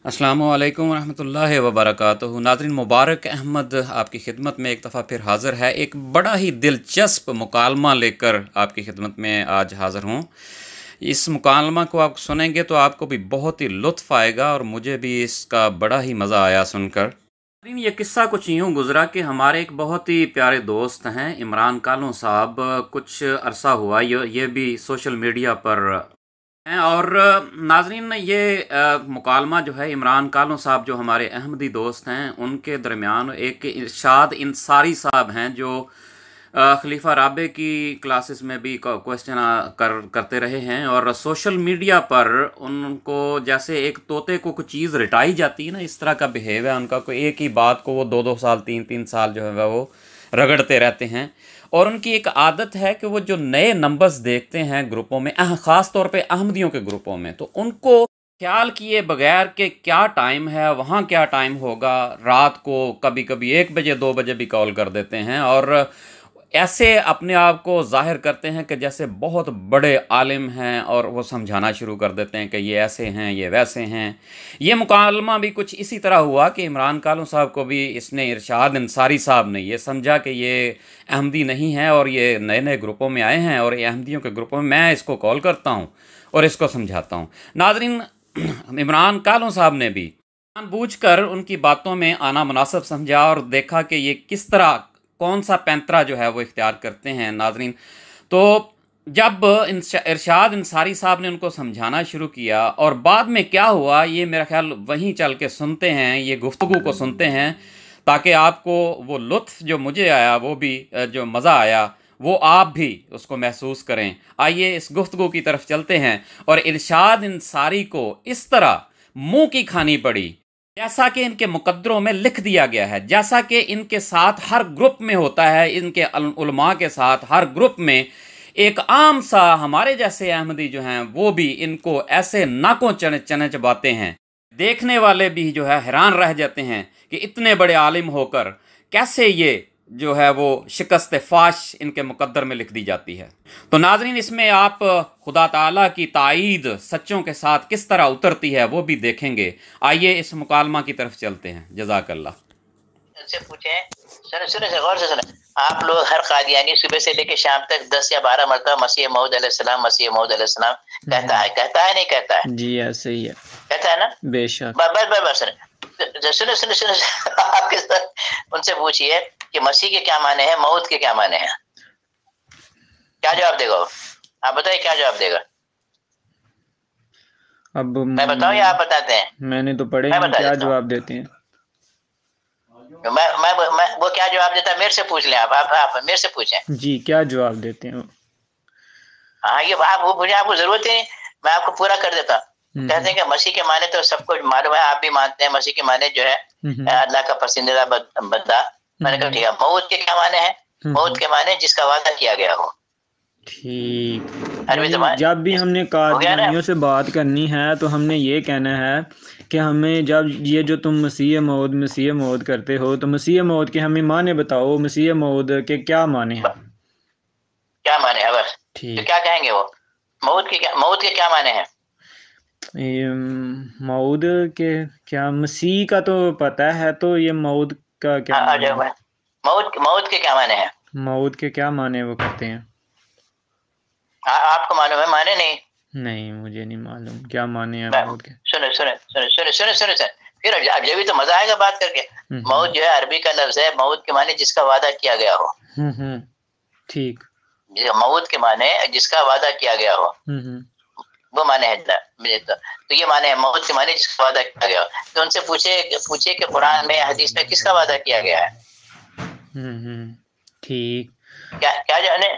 अस्सलामु अलैकुम रहमतुल्लाहि व बरकातुहू। नाज़रीन, मुबारक अहमद आपकी खिदमत में एक दफ़ा फिर हाज़िर है। एक बड़ा ही दिलचस्प मुकालमा लेकर आपकी खिदमत में आज हाज़िर हूँ। इस मुकालमा को आप सुनेंगे तो आपको भी बहुत ही लुत्फ़ आएगा और मुझे भी इसका बड़ा ही मज़ा आया सुनकर। नाज़रीन, ये किस्सा कुछ यूँ गुज़रा कि हमारे एक बहुत ही प्यारे दोस्त हैं इमरान कालों साहब, कुछ अरसा हुआ ये भी सोशल मीडिया पर हैं। और नाजरीन, ये मुकालमा जो है इमरान कालों साहब जो हमारे अहमदी दोस्त हैं उनके दरमियान एक इरशाद इंसारी साहब हैं जो खलीफा राबे की क्लासेस में भी क्वेश्चन करते रहे हैं और सोशल मीडिया पर उनको जैसे एक तोते को कुछ चीज़ रटाई जाती है ना, इस तरह का बिहेव है उनका। कोई एक ही बात को वो 2-2 साल 3-3 साल जो है वो रगड़ते रहते हैं। और उनकी एक आदत है कि वो जो नए नंबर्स देखते हैं ग्रुपों में, ख़ास तौर पे अहमदियों के ग्रुपों में, तो उनको ख्याल किए बगैर कि क्या टाइम है, वहाँ क्या टाइम होगा, रात को कभी कभी 1 बजे 2 बजे भी कॉल कर देते हैं और ऐसे अपने आप को ज़ाहिर करते हैं कि जैसे बहुत बड़े आलिम हैं और वो समझाना शुरू कर देते हैं कि ये ऐसे हैं, ये वैसे हैं। ये मुकालमा भी कुछ इसी तरह हुआ कि इमरान कालों साहब को भी इसने इरशाद अंसारी साहब ने ये समझा कि ये अहमदी नहीं है और ये नए नए ग्रुपों में आए हैं और ये अहमदियों के ग्रुपों में मैं इसको कॉल करता हूँ और इसको समझाता हूँ। नाज़रीन, इमरान कालों साहब ने भी जानबूझकर उनकी बातों में आना मुनासिब समझा और देखा कि ये किस तरह कौन सा पैंतरा जो है वो इख्तियार करते हैं। नाजरीन, तो जब इरशाद अंसारी साहब ने उनको समझाना शुरू किया और बाद में क्या हुआ ये मेरा ख्याल वहीं चल के सुनते हैं, ये गुफ्तगू को सुनते हैं ताकि आपको वो लुत्फ़ जो मुझे आया, वो भी जो मज़ा आया, वो आप भी उसको महसूस करें। आइए इस गुफ्तगू की तरफ चलते हैं। और इरशाद अंसारी को इस तरह मुंह की खानी पड़ी जैसा कि इनके मुकद्दरों में लिख दिया गया है, जैसा कि इनके साथ हर ग्रुप में होता है, इनके उलमा के साथ हर ग्रुप में एक आम सा हमारे जैसे अहमदी जो हैं वो भी इनको ऐसे नाकों चने चबाते हैं, देखने वाले भी जो है हैरान रह जाते हैं कि इतने बड़े आलिम होकर कैसे ये जो है वो शिकस्त फाश इनके मुकद्दर में लिख दी जाती है। तो नाजरीन, इसमें आप खुदा ताला की ताईद सच्चों के साथ किस तरह उतरती है वो भी देखेंगे। आइए इस मुकालमा की तरफ चलते हैं। जज़ाकल्लाह। से पूछे, सुने सुने गौर से सुने। आप लोग हर कादियानी सुबह से लेकर शाम तक 10 या 12 मरतबा मसीह मऊद अलैहिस्सलाम कहता है नहीं कहता है? जी ऐसे ही है, कहता है ना? बेशक। बस सुने सुने सुने आपके साथ उनसे पूछिए कि मसीह के क्या माने हैं, मौत के क्या माने हैं। क्या जवाब देगा वो? आप बताइए क्या जवाब देगा? अब मैं बताऊं या आप बताते हैं? मैंने तो पढ़े हैं, क्या जवाब देते हैं? मैं वो क्या जवाब देता है मेरे से पूछ लें। आप मेरे से पूछें। जी, क्या जवाब देते हैं? हाँ, ये आप वो पूछे, आपको जरूरत ही नहीं, मैं आपको पूरा कर देता हूँ। कहते हैं कि मसीह के माने तो सबको मालूम है, आप भी मानते हैं। मसीह के माने जो है अल्लाह का पसंदीदा बंदा। मैंने कहा ठीक है। मौत के क्या माने हैं? मौत के माने जिसका वादा किया गया हो। ठीक। जब भी हमने कादियानियों से बात करनी है तो हमने ये कहना है कि हमें जब ये जो तुम मसीह मौद करते हो तो मसीह मौद के हमें माने बताओ, मसीह मौद के क्या माने हैं? क्या माने है बस। तो क्या कहेंगे वो? मौत के क्या माने हैं? मौद के क्या, मसीह का तो पता है, तो ये मौद का क्या माने है? मौत के क्या माने हैं? मौद के क्या माने वो कहते हैं? आपको मालूम है? माने नहीं, मुझे नहीं मालूम क्या माने हैं मौत के। सुने सुने सुने सुने सुने सुने सुने फिर अब जब भी तो मजा आएगा बात करके। मौत जो है अरबी का लफ्ज है, मौत के माने जिसका वादा किया गया हो। ठीक। मौत के माने जिसका वादा किया गया हो, वो माने है। तो ये माने है मौत के माने जिसका वादा किया गया हो। तो उनसे पूछे कि कुरान में हदीस में किसका वादा किया गया है। ठीक। क्या जाने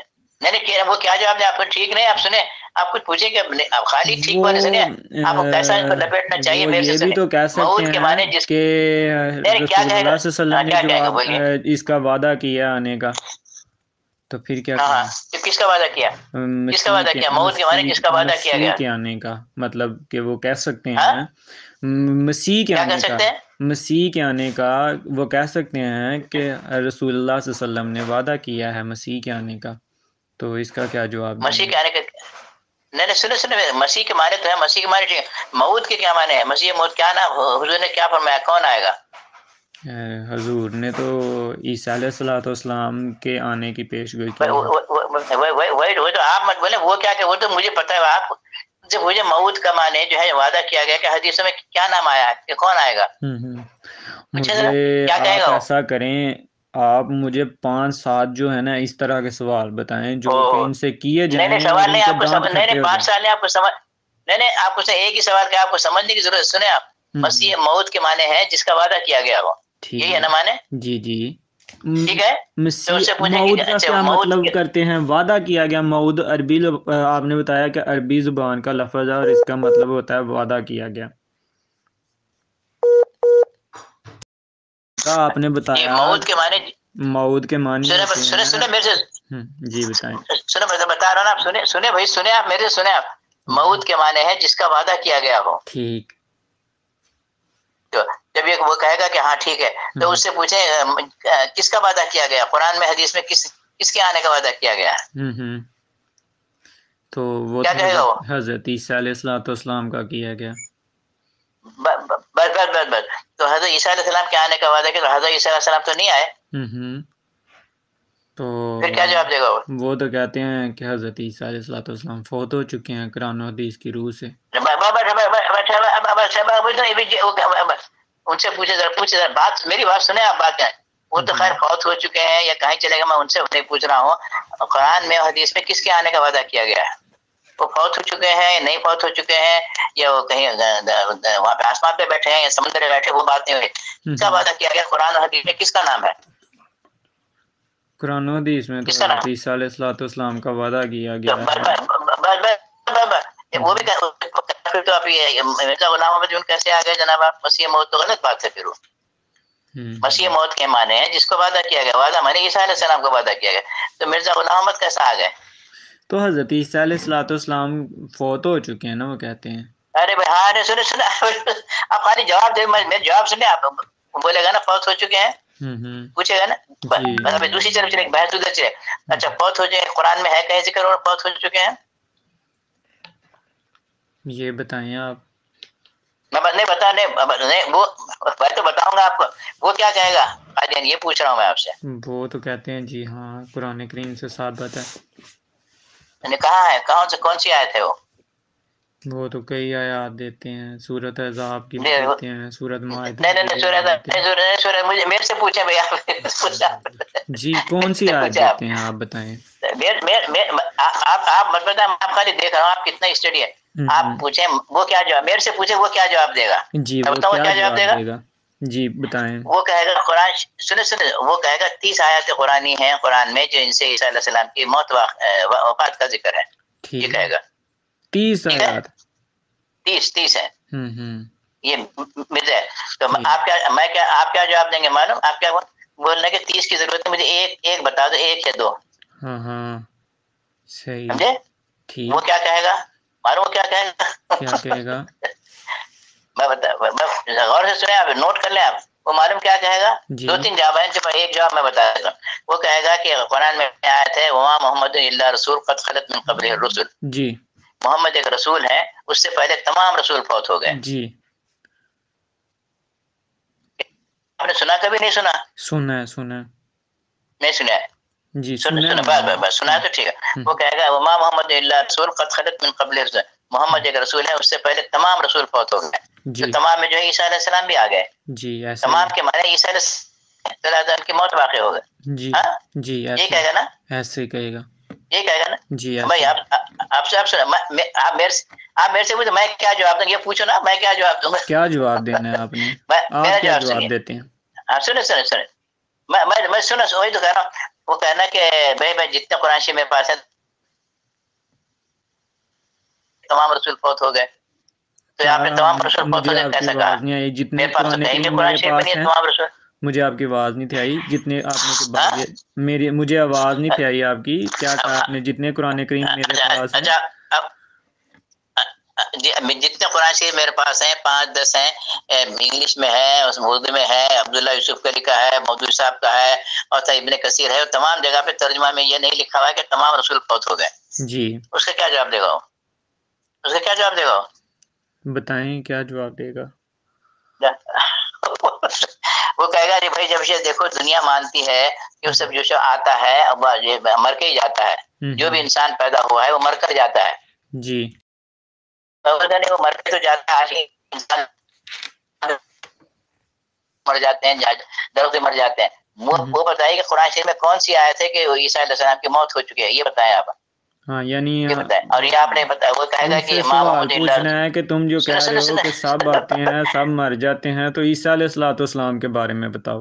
नहीं वो क्या जवाब दे आपको? ठीक नहीं, आप सुने, आप कुछ पूछे कि आप खाली ठीक वाले सुने, आपको कैसा इनको लपेटना चाहिए मेरे से? ये भी तो कह सकते हैं कि रसूलुल्लाह सल्लल्लाहु अलैहि वसल्लम ने जो इसका वादा किया आने का, तो फिर क्या? तो किसका वादा किया? किसका वादा किया? मौत के माने किसका वादा किया गया? के आने का मतलब कि वो कह सकते हैं मसीह के आने का, मसीह के आने का वो कह सकते हैं कि रसूलुल्लाह सल्लल्लाहु अलैहि वसल्लम ने वादा किया है मसीह के आने का। तो इसका क्या जवाब? मसीह के आने का नहीं सुनो सुनो, मसीह के माने तो है, मसीह के माने ठीक है, मऊद के क्या माने हैं? मसीह मऊद क्या ना, हुजूर ने क्या फरमाया, कौन आएगा? हुजूर ने तो ईसा अलैहिस्सलाम के आने की पेशगोई की है। वही तो आप मत बोले, वो क्या, वो तो मुझे पता है। आप जब मुझे मऊद का माने जो है वादा किया गया कि हदीसों में क्या नाम आया है कि कौन आएगा? मुझे क्या आप कहेगा ऐसा करें, आप मुझे 5-7 जो है ना इस तरह के सवाल बताएं जो कि इनसे किए जाएं। नहीं सवाल नहीं आपको समझ, नहीं 5 साल नहीं आपको समझ, नहीं आपको एक ही सवाल का आपको समझने की जरूरत। सुने आप, मसीह मौत के माने हैं जिसका वादा किया गया हो, यही है ना माने? जी जी ठीक है। तो उससे मऊद का क्या मतलब करते हैं? वादा किया गया। मऊद अरबी, आपने बताया कि अरबी जुबान का लफ्ज है और इसका मतलब होता है वादा किया गया। आपने बताया मऊद के माने, मऊद के माने सुने मेरे से, जी बताएं। सुने मैं बता रहा हूँ ना, आप सुने भाई, सुने आप मेरे से, सुने आप। मऊद के माने हैं जिसका वादा किया गया हो। ठीक। तो जब ये वो कहेगा कि हाँ ठीक है, तो उससे पूछे किसका वादा किया गया, कुरान में हदीस में किसके आने का वादा किया गया? तो वो क्या कहेगा वो? हजरत ईसा अलैहिस्सलाम का किया गया। बस तो हजरत ईसा अलैहिस्सलाम के आने का वादा किया, तो हजरत ईसा अलैहिस्सलाम तो नहीं आए। तो फिर क्या जवाब देगा वो तो कहते हैं कि हजरत ईसा अलैहिस्सलाम फौत हो चुके हैं कुरान और हदीस की रूह से। उनसे पूछे जरा बात, मेरी बात सुने आप, बात है वो तो खैर फौत हो चुके हैं या कहीं चले गए, मैं उनसे नहीं पूछ रहा हूँ। कुरान में हदीस में किसके आने का वादा किया गया है? वो फौत हो चुके हैं या नहीं फौत हो चुके हैं, या वो कहीं वहां पे आसमान पे बैठे हैं या समुद्र में बैठे, वो बात नहीं हुई। किसका वादा किया गया कुरान और हदीस में, किसका नाम है? कुरान और हदीस में तो ईसा अलैहिस्सलाम का वादा किया गया है। वो भी फिर तो आप ये मिर्जा गुलाम अहमद कैसे आ गए जनाब? आप मसीह मौत तो गलत बात है। फिर वो मसीह मौत के माने हैं जिसको वादा किया गया, वादा माने ईसा अलैहिस्सलाम को वादा किया गया, तो मिर्जा गुलाम अहमद कैसे आ गए? तो हजरत ईसा अलैहिस्सलाम फौत हो चुके हैं ना, वो कहते हैं। अरे भाई हाँ, अरे सुने सुने आप खाली जवाब दे, मेरे जवाब सुने आप। बोलेगा ना फौत हो चुके हैं, पूछेगा ना, दूसरी तरफ चले बहस उधर चले। अच्छा फौत हो जाए, कुरान में है कहीं जिक्र और फौत हो चुके हैं? ये बताएं आप। मैं नहीं बता नहीं वो मैं तो बताऊंगा आपको। वो क्या कहेगा कादियान, ये पूछ रहा हूँ मैं आपसे। वो तो कहते हैं जी हाँ कुरान करीम से साबित है। मैंने कहा है, कौन सी आयत है वो तो कई आयात देते हैं, सूरत अहज़ाब की देते हैं, सूरत माइदा। नहीं सूरत मुझे मेरे से पूछे भैया जी कौन सी आयत देते हैं आप बताएं। आप मत बताएं, आप खाली देख रहा हूँ आप कितना स्टडी है। आप पूछे वो क्या जवाब, मेरे से पूछे वो क्या जवाब देगा? जी वो क्या जवाब देगा? जी बताएं। वो कहेगा कुरान, सुने वो कहेगा 30 आयतें कुरानी हैं कुरान में जो इनसे ईसा अलैहिस्सलाम की मौत वफात का जिक्र है। ये कहेगा 30 आयत, 30 है। ये मिर्जा है। तो आप क्या जवाब देंगे मालूम? आप क्या बोलने के 30 की जरूरत है, मुझे एक बता दो, 1 या 2। हाँ सही, समझे? ठीक। वो क्या कहेगा मालूम? वो क्या कहेगा? क्या कहेगा? मैं गौर से सुने आप, नोट कर लें आप। वो मालूम क्या कहेगा? 2-3 जवाब है, जब एक जवाब मैं बता देता हूँ। वो कहेगा कि कुरान में आयत है, वमा मोहम्मद इल्ला रसूल कद खलत मिन क़ब्लिहि रुसुल। जी मोहम्मद एक रसूल है, उससे पहले तमाम रसूल फौत हो गए। जी आपने सुना कभी? नहीं सुना? सुना नहीं सुना है जी, सुना बस सुना तो ठीक है। वो कहेगा वमा मोहम्मद इल्ला रसूल कद खलत मिन क़ब्लिहि रुसुल, मोहम्मद एक रसूल है, उससे पहले तमाम रसूल फौत हो गए। तो तमाम में जो है ईसा अलैहिस्सलाम भी आ गए जी। तमाम के माने ईसा अलैहिस्सलाम की मौत वाक़ई हो गई जी। हाँ जी, ये कहेगा ना, ऐसे ही कहेगा, ये कहेगा ना जी। भाई आपसे आप सुनो, आप मेरे से पूछो मैं क्या जवाब दूंगा, ये पूछो ना मैं क्या जवाब दूंगा। क्या जवाब देना है आपने? मेरा जवाब देते हैं आप। सुने मैं सुनो, वही तो कह रहा हूँ। वो कहना कि भाई जितने कुरान शरीफ मेरे पास है तमाम रसूल फौत हो गए, तो यहाँ पे तमाम रसूल फौत हो गए कैसा कहा? मेरे पास तो कहीं भी कुरान शरीफ नहीं है तमाम रसूल। मुझे आपकी आवाज नहीं थी आई, जितने आपने मेरी मुझे आवाज नहीं थी आई आपकी। क्या कहा आपने? जितने कुरान करीम मेरे पास है। जितने कुरान शरीफ मेरे पास हैं 5-10 हैं, इंग्लिश में है, उर्दू में है, अब्दुल्ला यूसुफ कली का है, मौदूदी साहब का है, और इब्ने कसीर है। तमाम जगह पे तर्जुमा में ये नहीं लिखा हुआ है कि तमाम रसूल फौत हो गए जी। उसका क्या जवाब देगा? उसका क्या जवाब देगा? बताएं क्या जवाब देगा? वो कहेगा अरे भाई, जब से देखो दुनिया मानती है कि वो सब जो आता है ये मर के ही जाता है, जो भी इंसान पैदा हुआ है वो मर कर जाता है जी। तो वो मर के तो जाता है, आज इंसान मर जाते हैं, दर्द से मर जाते हैं। वो बताइए कि कुरान शरीफ में कौन सी आयत है कि ईसा अलैहिस्सलाम की मौत हो चुकी है, ये बताएं आप। हाँ, यानी ये बताएं। और ये आपने बताया, वो कहेगा कि सवाल पूछना है कि तुम जो कह रहे हो कि सब आते हैं सब मर जाते हैं, तो ईसा अलैहिस्सलाम के बारे में बताओ।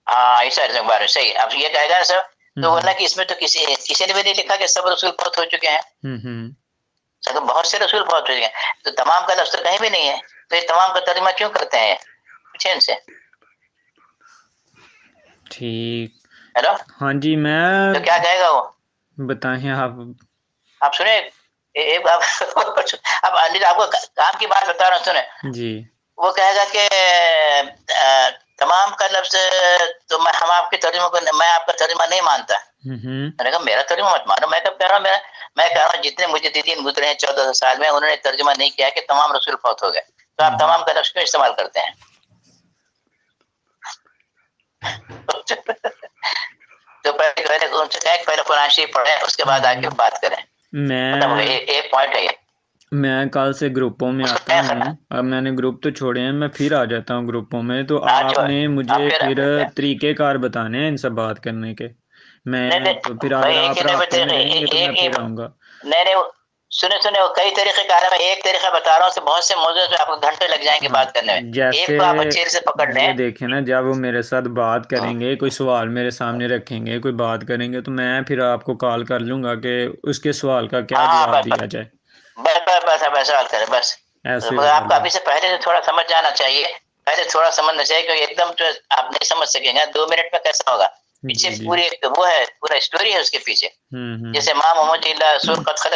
हाँ, ईसा अलैहिस्सलाम के बारे में सही। अब ये कहेगा ना सर, तो बोला कि इसमें तो किसी ने भी नहीं लिखा कि सब रसूल फौत हो चुके हैं। तो बहुत से रसूल फौत हो चुके हैं, तो तमाम का लफ्ज़ तो कहीं भी नहीं है, तो ये तमाम का तर्जुमा क्यों करते हैं? पूछे इनसे। ठीक। हेलो, हाँ जी, मैं तो क्या कहेगा वो? बताएं आप सुने एक अब अनिल आपको काम की बात बता रहा हूँ, सुने जी। वो कहेगा कि तमाम का लफ्ज़ तो हम आपके तर्जुमा को, मैं आपका तर्जुमा नहीं मानता। मैंने कहा मेरा तर्जुमा मत मानो। मैं कब कह रहा हूँ, मैं कह रहा हूँ जितने मुजद्दिदीन गुजरे हैं 1400 साल में, उन्होंने तर्जुमा नहीं किया कि तमाम रसूल फौत हो गए, तो आप तमाम का लफ्ज़ क्यों इस्तेमाल करते हैं? तो पहले कुरान शरीफ पढ़े, उसके बाद आके बात करें। मैं एक पॉइंट है ये। मैं कल से ग्रुपों में आता हूँ, अब मैंने ग्रुप तो छोड़े हैं, मैं फिर आ जाता हूँ ग्रुपों में, तो आपने मुझे फिर तरीकेकार बताने हैं इनसे बात करने के। मैं तो फिर अगर आप रास्ते में रहेंगे तो मैं फिर आऊँगा। नहीं, सुने वो कई तरीके का मैं एक तरीका बता रहा हूँ, बहुत से मौजूद पे आपको घंटे लग जाएंगे बात करने में। जैसे एक तो आप अच्छे से पकड़ लें, ये देखें ना, जब वो मेरे साथ बात करेंगे, कोई सवाल मेरे सामने रखेंगे, कोई बात करेंगे, तो मैं फिर आपको कॉल कर लूंगा कि उसके सवाल का क्या जवाब दिया जाए। बस सवाल करें बस। आपको अभी से पहले से थोड़ा समझ जाना चाहिए, पहले थोड़ा समझना चाहिए, क्योंकि एकदम तो आप नहीं समझ सकेंगे 2 मिनट में कैसा होगा। पीछे पूरी वो है, पूरा स्टोरी है उसके पीछे। जैसे माँ मोहम्मद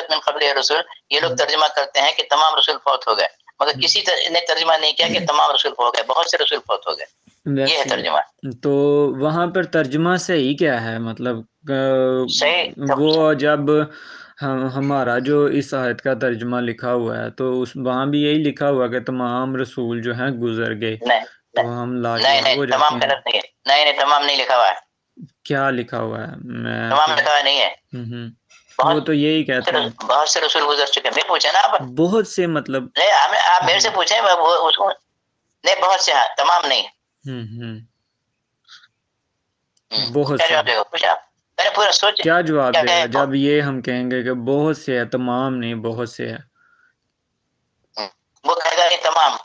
मिन क़ब्लिहि रसूल, ये लोग तर्जुमा करते हैं कि तमाम रसूल फौत हो गए, मगर किसी ने तर्जुमा नहीं किया कि तमाम रसूल फौत हो गए, बहुत से रसूल फौत हो गए। ये है तर्जुमा। तो वहाँ पर तर्जुमा सही क्या है, मतलब सही वो जब हमारा जो इस आयत का तर्जुमा लिखा हुआ है, तो उस वहाँ भी यही लिखा हुआ कि तमाम रसूल जो हैं गुजर गए, तो हम लाजवाब हो जाते हैं। नहीं, तमाम नहीं लिखा हुआ है। क्या लिखा हुआ है? मैं तमाम लिखा हुआ नहीं है। वो तो यही कहते हैं बहुत से रसूल गुजर चुके हैं। मैं पूछा ना आप, बहुत से, मतलब नहीं आप मेरे से पूछे उसको, नहीं बहुत से, हाँ तमाम नहीं। बहुत से मैंने पूरा सोच, क्या जवाब देगा जब ये हम कहेंगे कि बहुत से है, तमाम नहीं बहुत से है? वो कहेगा नहीं तमाम,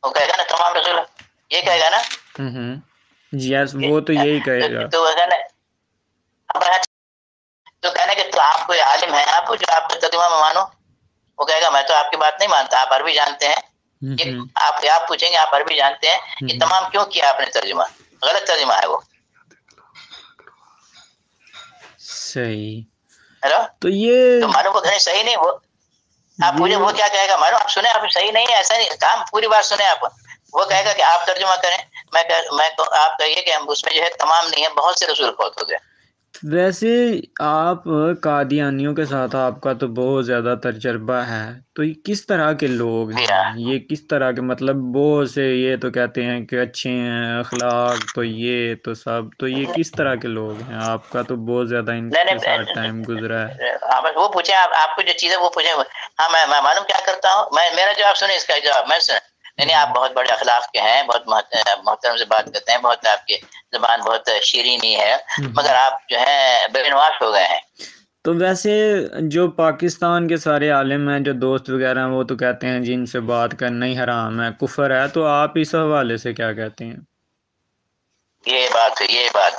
वो कहेगा ना तमाम रसूल, ये कहेगा ना। यस, वो तो यही कहेगा। तो कहना कि तो आप कोई आलिम है, आप जो आपका तर्जुमा में मानो, वो कहेगा मैं तो आपकी बात नहीं मानता, आप अरबी जानते हैं। आप पूछेंगे आप अरबी जानते हैं, ये तमाम क्यों किया आपने तर्जुमा? गलत तर्जुमा है वो। सही। हेलो, तो ये तो मानो वो सही नहीं, वो आप पूछे वो क्या कहेगा, मानो आप सुने, आप सही नहीं है, ऐसा नहीं काम, पूरी बात सुने आप। वो कहेगा कि आप तर्जुमा करें, मैं आप कहिए कि हम उसमें जो है तमाम नहीं है, बहुत से रसूल फौत हो गए। वैसे आप कादियानियों के साथ आपका तो बहुत ज़्यादा तजर्बा है, तो ये किस तरह के लोग हैं, ये किस तरह के, मतलब बहुत से ये तो कहते हैं कि अच्छे हैं अखलाक, तो ये तो सब, तो ये किस तरह के लोग हैं? आपका तो बहुत ज़्यादा इनके साथ टाइम गुजरा है। वो पूछे आपको जो चीज़ है वो पूछे। हाँ, मैं मालूम क्या करता हूँ, मेरा जवाब सुने, इसका जवाब मैं सुने। नहीं, आप बहुत बड़े अखलाक के हैं, बहुत मोहतरम से बात करते हैं, बहुत आपकी ज़बान बहुत शीरीनी है, मगर आप जो है बेनवाश हो गए हैं। तो वैसे जो पाकिस्तान के सारे आलिम हैं, जो दोस्त वगैरह हैं, वो तो कहते हैं जी इनसे बात करना ही हराम है, कुफर है, तो आप इस हवाले से क्या कहते हैं? ये बात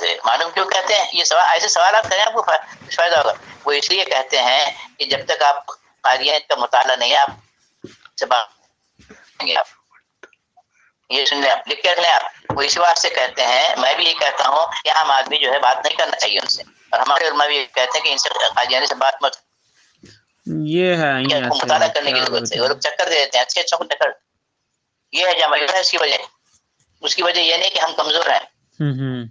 है। मालूम क्यों कहते हैं? ये सवाल, ऐसे सवाल आप करें आपको फायदा होगा। वो इसलिए कहते हैं कि जब तक आप कादियानियत का मुताला नहीं है, आप से बात करेंगे। आप ये सुन लें, आप लिख कर लें आप। वो इसी बात से कहते हैं, मैं भी ये कहता हूँ कि आम आदमी जो है बात नहीं करना चाहिए उनसे, और हमारे उलमा भी कहते हैं कि इनसे कादियानी से बात मत। ये है मुताला करने की जरूरत है। वो लोग चक्कर दे देते हैं, अच्छे को चक्कर। ये है जमा है इसकी वजह। उसकी वजह ये नहीं कि हम कमजोर हैं,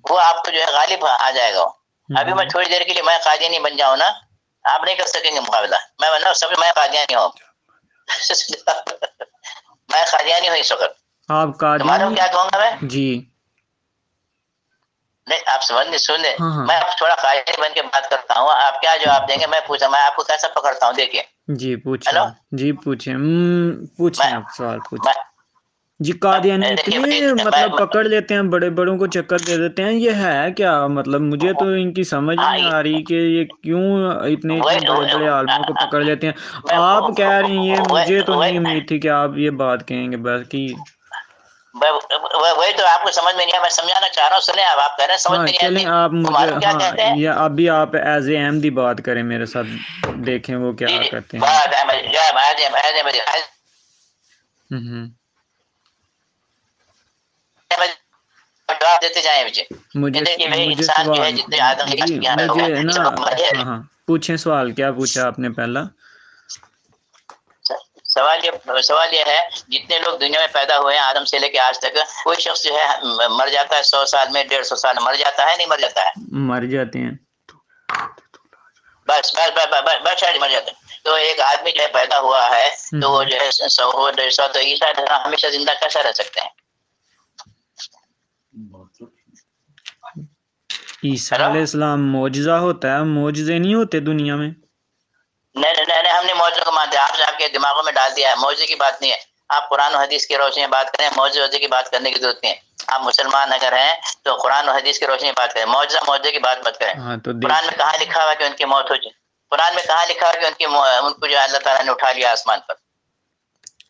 वो आपको जो है गालिब आ जाएगा। अभी मैं थोड़ी देर के लिए मैं कादियानी बन जाऊँ ना, आप नहीं कर सकेंगे मुकाबला। मैं कादियानी हूँ मैं कादियानी हूँ इस वक्त। आप तुम्हारा क्या कहूँगा मैं जी? नहीं, आप समझ नहीं, सुन ले। हाँ। मैं थोड़ा कायदे बन के बात करता हूँ, आप क्या जवाब देंगे मैं पूछा, मैं आपको कैसा पकड़ता हूँ देखिए। जी पूछे। हेलो, जी पूछे, पूछे, मैं आप सवाल पूछे। मैं जी। कादियानी देखिए इतने मतलब पकड़ लेते हैं, बड़े बड़ों को चक्कर दे देते हैं, ये है क्या? मतलब मुझे तो इनकी समझ हाँ, नहीं आ रही कि ये क्यों इतने इतने बड़े बड़े आलमों को पकड़ लेते हैं। आप कह रहे हैं ये, मुझे तो नहीं उम्मीद थी कि आप ये बात कहेंगे। बस कि वही तो आपको समझ में नहीं है, मैं समझाना चाह रहा हूँ, सुने आप कह रहे हैं समझ हाँ में नहीं चलें, आती। आप तो मुझे, मालूम क्या हाँ, कहते हैं? या अभी आप एज ए अहमदी बात करें मेरे साथ, देखें वो क्या जी, करते हैं। बात जवाब देते जाए मुझे। देखिए भाई, मुझे इंसान जो है सवाल, जितने आदम के जी यहाँ मुझे है ना, हुए, हाँ हाँ, पूछें सवाल, क्या पूछा आपने पहला? सवाल ये है, जितने लोग दुनिया में पैदा हुए हैं आदम से लेके आज तक, कोई शख्स जो है मर जाता है 100 साल में, 150 साल मर जाता है, नहीं मर जाता है? मर जाते हैं। बस बस बस बस बस शायद मर जाते हैं। तो एक आदमी जो है पैदा हुआ है, तो वो जो है 100 तो ईसा हमेशा जिंदा कैसा रह सकते हैं? ईसा अलैहिस्सलाम मौजज़ा होता है, मौजज़े नहीं होते दुनिया में। नहीं, हमने मौजूद को मानते हैं, आपने आपके दिमागों में डाल दिया है, मौजूद की बात नहीं है। आप कुरान और हदीस की रोशनी में बात करें, मौजूद की बात करने की जरूरत नहीं है। आप मुसलमान अगर हैं तो कुरान और हदीस की रोशनी में बात करें, मौजूद की बात मत करें। हाँ तो कुरान में कहाँ लिखा हुआ है कि उनकी मौत हो जाए? कुरान में कहाँ लिखा है कि उनको जो अल्लाह ताला ने उठा लिया आसमान पर?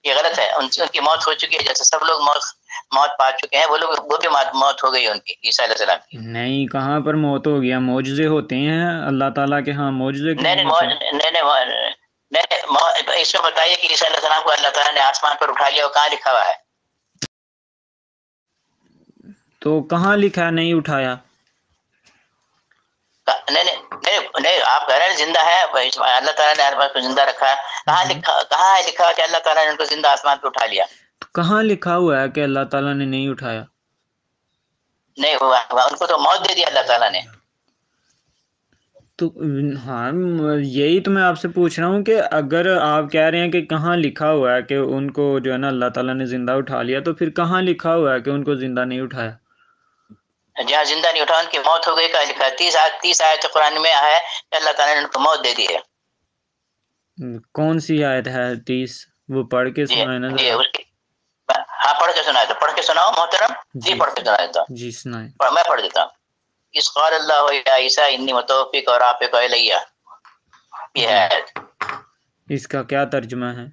ये गलत है। उनकी मौत हो चुकी है, जैसे सब लोग मौत पा चुके हैं, वो भी मौत हो गई उनकी, ईसा अलैहिस्सलाम की। नहीं, कहाँ पर मौत हो गया? मौजज़े होते हैं अल्लाह ताला के, हाँ, मौजज़े क्यों नहीं होते? नहीं, इसमें बताइए कि ईसा अलैहिस्सलाम को अल्लाह ताला ने आसमान पर उठा लिया, वो कहाँ लिखा हुआ है? तो कहाँ लिखा है नहीं उठाया? नहीं, आप कह रहे हैं जिंदा है, अल्लाह ताला ने आसमान को जिंदा रखा है। कहाँ है लिखा कि अल्लाह ताला ने उनको जिंदा आसमान पर उठा लिया? तो कहाँ लिखा हुआ है कि अल्लाह ताला ने नहीं उठाया? नहीं हुआ, उनको तो मौत दे दी अल्लाह ताला ने। तो हाँ, यही तो मैं आपसे पूछ रहा हूँ कि अगर आप कह रहे हैं कि कहाँ लिखा हुआ है कि उनको जो है ना अल्लाह ताला ने जिंदा उठा लिया, तो फिर कहाँ लिखा हुआ है कि उनको जिंदा नहीं उठाया? जहाँ जिंदा नहीं उठा उनकी मौत हो गई, कहाँ लिखा है? 30 आयत कुरान में है कि अल्लाह ताला ने उनको मौत दे दी है। कौन सी आयत है 30? वो पढ़ के सुनाए ना जी जरा। उसकी, हाँ पढ़ के सुनाए, तो पढ़ के सुनाओ मोहतरम जी, पढ़ के सुनाए तो जी सुनाए। मैं पढ़ देता हूँ। इस क़ाल अल्लाहु या ईसा इन्नी मुतवफ़्फ़िक और राफ़िक़ इलैया, ये है। इसका क्या तर्जुमा है?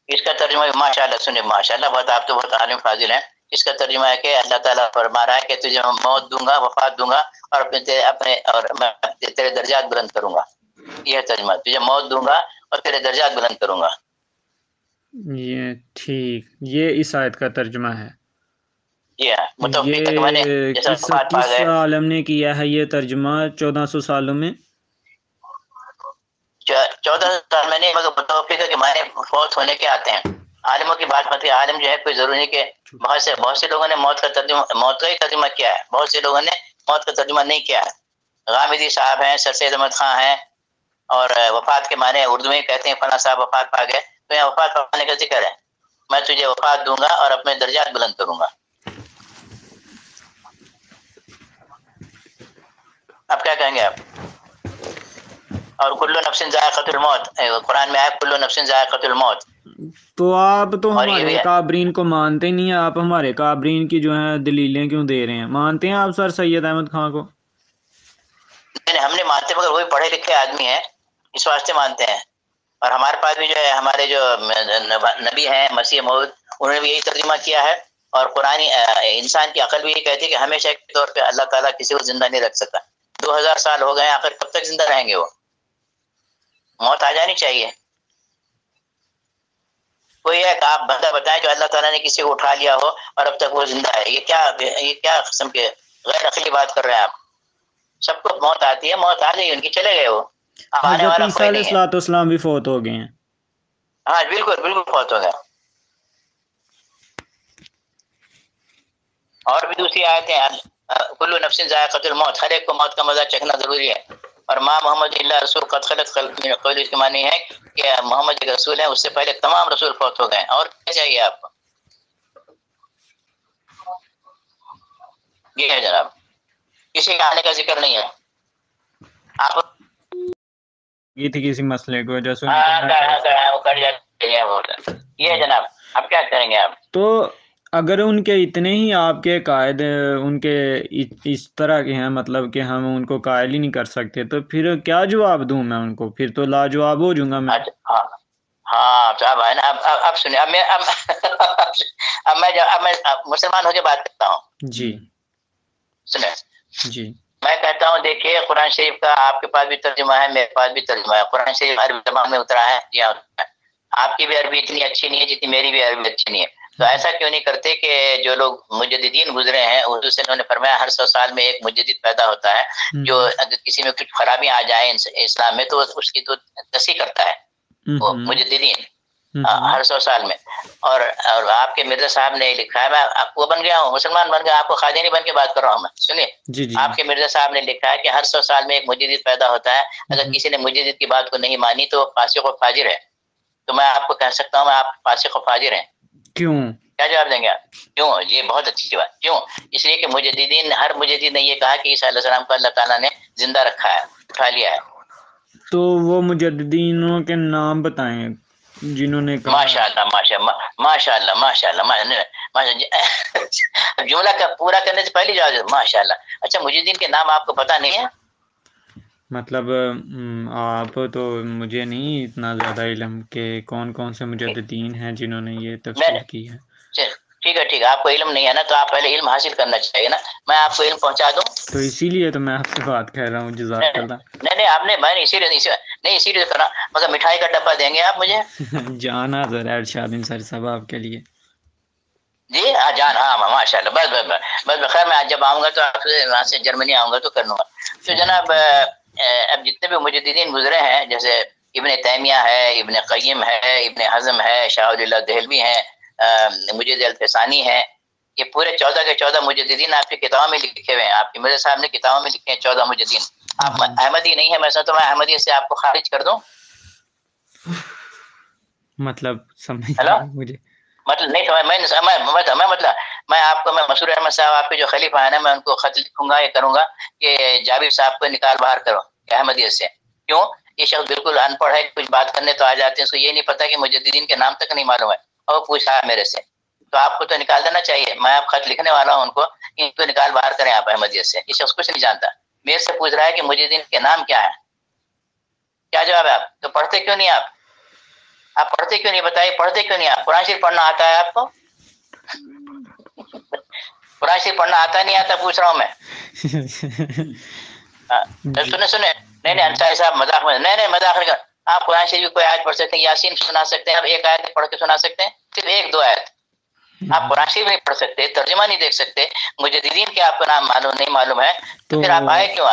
इसका तर्जुमा माशाल्लाह, सुने माशाल्लाह, बहुत आप तो बहुत आलिम फाजिल हैं। इसका तर्जुमा है कि अल्लाह ताला फरमा रहा है कि तुझे मौत दूंगा, वफात दूंगा, और मैं तेरे दर्जात बुलंद करूंगा। यह तर्जुमा, तुझे मौत दूंगा और तेरे दर्जात बुलंद करूंगा। ये ठीक, ये इस आयत का तर्जुमा है। ये किस आलम ने किया है ये तर्जुमा 1400 सालों में? 14 साल में नहीं, मगर मुतवफ़्फ़िक के माने फौत होने के आते हैं। आलिमों की बात मत, आलिम जो है कोई जरूरी नहीं कि बहुत से लोगों ने मौत का ही तर्जुमा किया है, बहुत से लोगों ने मौत का तर्जुमा नहीं किया है। गामिदी साहब हैं, सर सैयद अहमद खां हैं, और वफात के माने उर्दू में कहते हैं फला साहब वफात पा गए, तो यहाँ वफात पाने का जिक्र है। मैं तुझे वफात दूंगा और अपने दर्जात बुलंद करूंगा। अब क्या कहेंगे आप? और कुल्लु नफ्सिन ज़ाइक़तुल मौत, कुरान में आया कुल्लु नफ्सिन ज़ाइक़तुल मौत। तो आप तो हमारे काबरीन को मानते ही नहीं है, आप हमारे काबरीन की जो है दलीलें क्यों दे रहे हैं? मानते हैं आप सर सैयद अहमद खां को? नहीं, हमने मानते, मगर वही पढ़े लिखे आदमी है, इस वास्ते मानते हैं। और हमारे पास भी जो है हमारे जो नबी हैं मसीह मौद, उन्होंने भी यही तर्जुमा किया है। और कुरानी इंसान की अकल भी ये कहती है कि हमेशा के तौर पे अल्लाह ताला किसी को जिंदा नहीं रख सकता। 2000 साल हो गए, आखिर कब तक जिंदा रहेंगे वो? मौत आ जानी चाहिए। कोई एक आप बंदा बताएं जो अल्लाह ताला ने किसी को उठा लिया हो और अब तक वो जिंदा है। ये क्या किस्म के गैर अकली बात कर रहे हैं आप? सबको मौत आती है, मौत आ गई उनकी, चले गए वो, अब आने वाला कोई नहीं है। ईसा भी फौत हो गए हैं। हाँ बिल्कुल बिल्कुल फौत हो गया। और भी दूसरी आयतें, कुल्लु नफ्सिन ज़ाइक़तुल मौत, हर एक को मौत का मजा चखना जरूरी है। और माँ मोहम्मद इल्ला रसूल कद खलत कौल के मानी है कि मोहम्मद एक रसूल है, उससे पहले तमाम रसूल फौत हो गए। और क्या चाहिए आपको? ये है जनाब, किसी के आने का जिक्र नहीं है। आप ये थी किसी मसले को जो ये जनाब, अब क्या करेंगे आप? तो अगर उनके इतने ही आपके कायद उनके इस तरह के हैं, मतलब कि हम उनको कायल ही नहीं कर सकते, तो फिर क्या जवाब दूं मैं उनको? फिर तो लाजवाब हो जाऊंगा मैं। हाँ हाँ साहब है ना। अब सुनिए, अब मैं अब मैं मुसलमान होकर बात करता हूँ जी। सुने जी, मैं कहता हूँ, देखिए कुरान शरीफ का आपके पास भी तर्जुमा है, मेरे पास भी तर्जुमा है। कुरान शरीफ अरबी ज़बान में उतरा है, यहाँ उतरा है। आपकी भी अरबी इतनी अच्छी नहीं है जितनी मेरी भी अरबी अच्छी नहीं है। तो ऐसा क्यों नहीं करते कि जो लोग मुजद्दिदीन गुजरे हैं, उर्दू से उन्होंने फरमाया हर 100 साल में एक मुजद्दिद पैदा होता है, जो अगर किसी में कुछ खराबी आ जाए इस्लाम में तो उसकी तो तस्हीह करता है वो मुजद्दिदीन हर 100 साल में। और आपके मिर्जा साहब ने लिखा है, मैं वो बन गया हूँ, मुसलमान बन गया, आपको खादी नहीं बन के बात कर रहा हूँ मैं। सुनिए, आपके मिर्जा साहब ने लिखा है कि हर 100 साल में एक मुजद्दिद पैदा होता है। अगर किसी ने मुजद्दिद की बात को नहीं मानी तो फासिक और फाजिर है। तो मैं आपको कह सकता हूँ, मैं आप फासिक और फाजिर हैं। क्यों? क्या जवाब देंगे आप? क्यों? ये बहुत अच्छी बात। क्यों? इसलिए कि मुजद्दिदीन, हर मुजद्दिद ने ये कहा कि ईसा अलैहिस्सलाम को अल्लाह ताला ने जिंदा रखा है, उठा लिया है। तो वो मुजद्दिदीनों के नाम बताएं जिन्होंने कहा। माशाअल्लाह माशाअल्लाह माशाअल्लाह माशाअल्लाह जुमला का पूरा करने से पहले जवाब माशाअल्लाह। अच्छा, मुजद्दिदीन के नाम आपको पता नहीं है? मतलब आप तो, मुझे नहीं इतना ज़्यादा इल्म के कौन कौन से मुजद्दिदीन हैं जिन्होंने ये तफसीर की है। ठीक है, आपको इल्म नहीं है ना, तो आप पहले इल्म हासिल करना चाहिए ना। मैं आपको इल्म पहुंचा दूं, तो इसीलिए तो मैं आपसे बात कर रहा हूँ। जज़ाकल्लाह। नहीं आपने, मैंने इसीलिए करना, मगर मिठाई का डब्बा देंगे आप मुझे? जान हाज़िर है इरशाद अंसारी साहब आपके लिए। जी हाँ जान, हाँ माशाल्लाह। बस खैर, मैं जब आऊँगा तो आपसे वहाँ से जर्मनी आऊँगा तो कर लूँगा। तो जनाब, अब जितने भी मुजद्दिदीन गुजरे हैं, जैसे इब्ने तैमिया है, इब्ने क़य्यिम है, इब्ने हज़म है, शाहुल देहलवी हैं, मुजद्दिद अल-फ़सानी है, ये पूरे 14 के 14 मुजद्दिदीन आपकी किताबों में लिखे हुए हैं। आपके मिर्ज़ा साहब ने किताबों में लिखे हैं 14 मुजद्दिदीन। आप अहमदी नहीं है, मैं तो मैं अहमदी से आपको खारिज कर दूं? मतलब समझ नहीं मुझे, मतलब नहीं समझ, मैं आपको, मैं मसूर अहमद साहब आपके जो खलीफा है ना, मैं उनको खत लिखूंगा, ये करूंगा कि जाबिर साहब को निकाल बाहर करो अहमदियत से। क्यों? ये शख्स बिल्कुल अनपढ़ है, कुछ बात करने तो आ जाते हैं, उसको ये नहीं पता कि मुजद्दिदीन के नाम तक नहीं मालूम है, और पूछा है मेरे से। तो आपको तो निकाल देना चाहिए। मैं आप खत लिखने वाला हूँ उनको, इनको निकाल बाहर करें आप अहमदियत से। ये शख्स कुछ नहीं जानता, मेरे से पूछ रहा है कि मुजद्दिदीन के नाम क्या है। क्या जवाब है? आप तो पढ़ते क्यों नहीं? आप पढ़ते क्यों नहीं? बताइए, पढ़ते क्यों नहीं आप? कुरान शरीफ पढ़ना आता है आपको? कुरान शरीफ पढ़ना आता नहीं आता, पूछ रहा हूँ मैं। सुने नहीं अंसारी साहब, मजाक में नहीं मजाक नहीं कर। आप कुरान शरीफ कोई आयत पढ़ सकते हैं, यासीन सुना सकते हैं, आप एक आयत पढ़ के सुना सकते हैं, सिर्फ 1-2 आयत। आप कुरान शरीफ नहीं पढ़ सकते, तर्जुमा नहीं देख सकते, मुजद्दिदीन के आपको नाम मालूम नहीं मालूम है, तो फिर आप आए क्यों?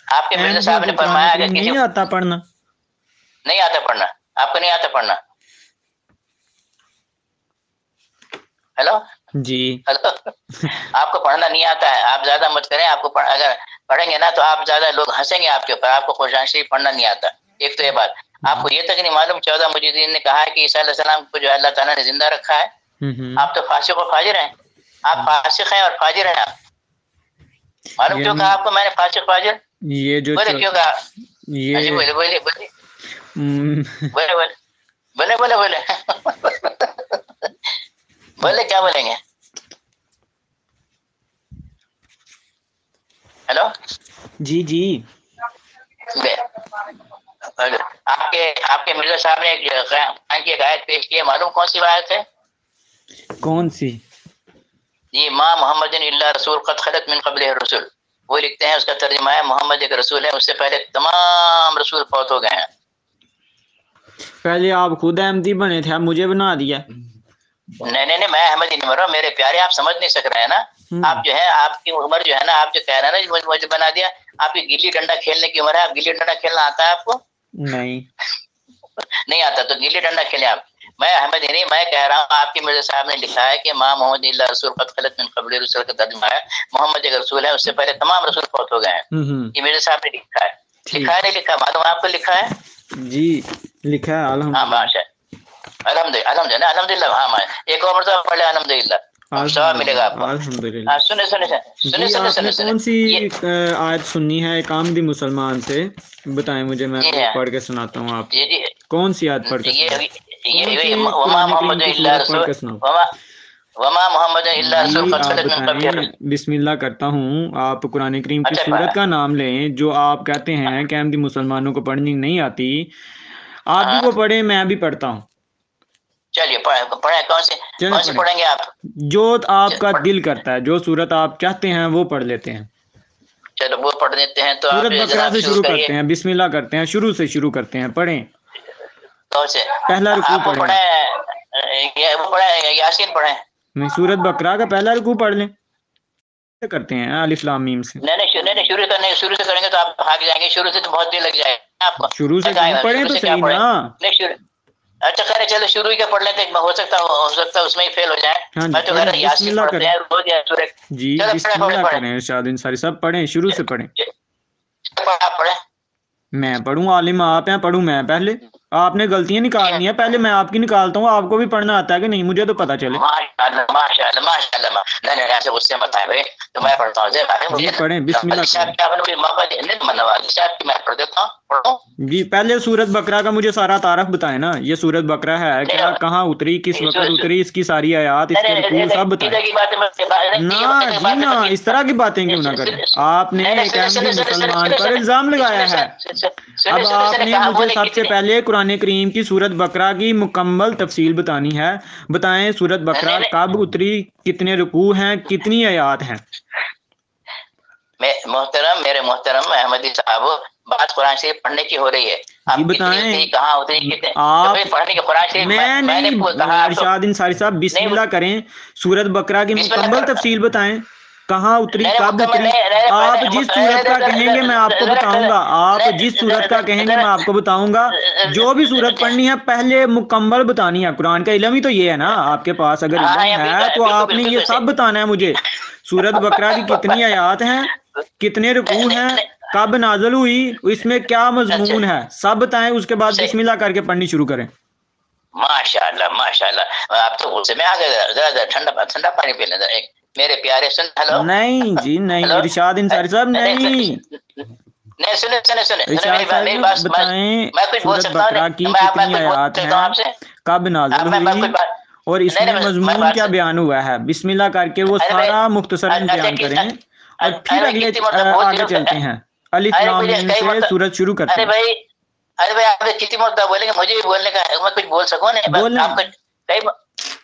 आपके मिर्जा साहब ने फरमाया कि नहीं आता पढ़ना, नहीं आता पढ़ना, आपको नहीं आता पढ़ना। हेलो जी, हेलो आपको पढ़ना नहीं आता है, आप ज्यादा मत करें। आपको अगर पढ़ेंगे ना तो आप ज्यादा लोग हंसेंगे आपके ऊपर। आपको कुरान शरीफ पढ़ना नहीं आता, एक तो ये बात। आपको ये तक नहीं मालूम 14 मुजद्दिदीन ने कहा है कि ईसा अलैहिस्सलाम को जो अल्लाह ताला ने जिंदा रखा है। आप तो फासिक और फाजिर हैं, आप फासिक हैं और फाजिर हैं। आप मालूम क्यों कहा आपको मैंने फासिक फाजिर? ये जो बोले क्यों कहा? ये बोले बोले बोले बोले बोले बोले बोले बोले क्या बोलेंगे? हेलो जी आपके मिर्जा साहब ने एक आयत पेश की है, मालूम कौन सी आयत है? कौन सी? जी, माँ मोहम्मदिन इल्ला रसूल क़द खलत मिन क़ब्लिहि रसूल। वो लिखते हैं, उसका तर्जुमा है, मोहम्मद एक रसूल है, उससे पहले तमाम रसूल फौत हो गए हैं। पहले आप खुद अहमदी बने थे, आप मुझे बना दिया। नहीं मैं अहमदी नहीं बन रहा, मेरे प्यारे, आप समझ नहीं सक रहे हैं ना। आप जो है, आपकी उम्र जो है ना, आप जो कह रहे हैं ना मुझे बना दिया, आपकी गिल्ली डंडा खेलने की उम्र है। आप गिल्ली डंडा खेलना आता है आपको? नहीं आता, तो गिल्ली डंडा खेले आप। मैं अहमदी नहीं, मैं कह रहा हूँ आपके मिर्जा साहब ने लिखा है कि माँ मोहम्मद इल्ला रसूल क़द खलत मिन क़ब्लिहि रसूल का तर्जुमा है, मोहम्मद एक रसूल है, उससे पहले तमाम रसूल फौत हो गए हैं। ये मिर्जा साहब ने लिखा है। लिखा है नहीं लिखा मालूम आपको? लिखा है जी, लिखा है अल्हम्दुलिल्लाह। हाँ, एक और मरतबा पढ़ ले अल्हम्दुलिल्लाह, सवाब मिलेगा आपको। अल्हम्दुलिल्लाह। सुने सुने सुने जी, सुने आपने सुने कौन सी सुने आयत सुननी है एक आमदी मुसलमान से, बताएं मुझे, मैं वो पढ़ के सुनाता हूँ आपको। जी जी, कौन सी आयत पढ़ के ये वमा मोहम्मद इल्ला रसूल, वमा मोहम्मद इल्ला रसूल जी क़द आप ख़लत मिन क़ब्लिही बताएं, बिस्मिल्लाह करता हूँ, आप कुरान करीम की अच्छा सूरत का नाम लें जो आप कहते हैं कि अहमदी मुसलमानों को पढ़नी नहीं आती, आप भी वो पढ़ें, मैं भी पढ़ता हूँ। चलिए पढ़े कौन सी पढ़ेंगे आप? जो आपका दिल करता है, जो सूरत आप चाहते हैं वो पढ़ लेते हैं। चलो वो पढ़ लेते हैं। तो सूरत बकरा से शुरू करते हैं, बिस्मिल्लाह करते हैं, शुरू से शुरू करते हैं, पढ़ें। कौन से? पहला रुकू पढ़ें। वो पढ़े यासीन पढ़े। नहीं, सूरत बकरा का पहला रुकू पढ़ लें, करते हैं अलिफ लाम मीम से। नहीं शुरू से करेंगे तो आप भाग जाएंगे, शुरू से तो बहुत देर लग जाएगा आपको। शुरू से पढ़ें तो सही ना। अच्छा करें, चलो शुरू ही का पढ़ लेते हैं, हो सकता है उसमें ही फेल हो जाए। हाँ मैं तो कह यासीन पढ़ते हैं रोज या सूरह। जी बिस्मिल्लाह करें, इरशाद अंसारी सब पढ़ें, शुरू से पढ़ें। आप पढ़ें, मैं पढ़ूं? आलिम आप हैं, पढ़ूं मैं? पहले आपने गलतियां निकालनी है, पहले मैं आपकी निकालता हूँ। आपको भी पढ़ना आता है कि नहीं, मुझे तो पता चले। माशाअल्लाह उससे मत है भाई, तो मैं पढ़ता हूँ। जी पढ़ें, बिस्मिल्लाह जी। पहले सूरत बकरा का मुझे सारा तारफ बताएं ना, ये सूरत बकरा है क्या, कहाँ उतरी, किस वक्त उतरी, इसकी सारी आयात, इसके रुकू सब बताएं ना। जी ना, इस तरह की बातें क्यों ना करें। आपने एक अहमदी मुसलमान पर इल्जाम लगाया है। अब आपने मुझे सबसे पहले कुरान करीम की सूरत बकरा की मुकम्मल तफसील बतानी है। बताएं सूरत बकरा कब उतरी, कितने रुकू हैं, कितनी आयात हैं? मेरे मोहतरम अहमदी साहब, बात कुरान शरीफ पढ़ने की हो रही है। जी बताएं कहाँ उतरी, कितने आप पढ़ने के कुरान शरीफ। मैंने इरशाद अंसारी साहब बिस्मिल्लाह करें, सूरत बकरा की मुकम्मल तफसील बताएं, कहाँ उतरी, कब उतरी। आप जिस सूरत का कहेंगे मैं आपको बताऊंगा, आप जिस सूरत का कहेंगे मैं आपको बताऊंगा। जो भी सूरत पढ़नी है पहले मुकम्मल बतानी है। कुरान का इल्म ही तो ये है ना, आपके पास अगर इल्म है तो आपने ये सब बताना है मुझे। सूरत बकरा की कितनी आयात हैं, कितने रुकू हैं, कब नाज़िल हुई, इसमें क्या मजमून है, सब बताएं। उसके बाद बिस्मिल्लाह करके पढ़नी शुरू करें। माशाल्लाह आप तो गुस्से में आ गए। जरा ठंडा पानी पी लें एक, मेरे प्यारे। सुन, हेलो। नहीं जी नहीं, इरशाद अंसारी साहब नहीं, सुने मेरी बात बताएं। सूरत बकरा की कितनी आयात हैं, कब नाज़िल हुई, और इसमें मजमून क्या बयान हुआ है। बिस्मिल्लाह करके वो सारा मुख्तसरन बयान करें और फिर आगे चलते हैं। अलिफ लाम मीम से सूरत शुरू करते हैं। अरे भाई आप कितनी मुद्दा बोलेंगे, मुझे भी बोलने का, मैं कुछ बोल सकूं नहीं।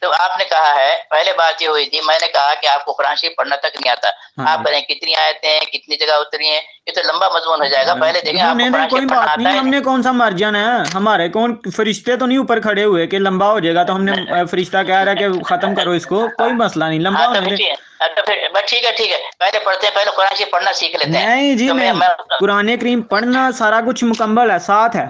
तो आपने कहा है, पहले बात ये हुई थी, मैंने कहा कि आपको कुरान शरीफ पढ़ना तक नहीं आता। आप करें कितनी आयतें हैं, कितनी जगह उतरी हैं, ये तो लंबा मजमून हो जाएगा। पहले देखें आपको कोई बात नहीं, हमने कौन सा मर जाना है, हमारे कौन फरिश्ते तो नहीं ऊपर खड़े हुए कि लंबा हो जाएगा तो हमने फरिश्ता कह रहा है कि खत्म करो इसको। कोई मसला नहीं, लंबा होने दे। ठीक है, पहले पढ़ते हैं, पहले कुरान शरीफ पढ़ना सीख लेते हैं। नहीं जी नहीं, कुरान करीम पढ़ना सारा कुछ मुकम्मल है, साथ है।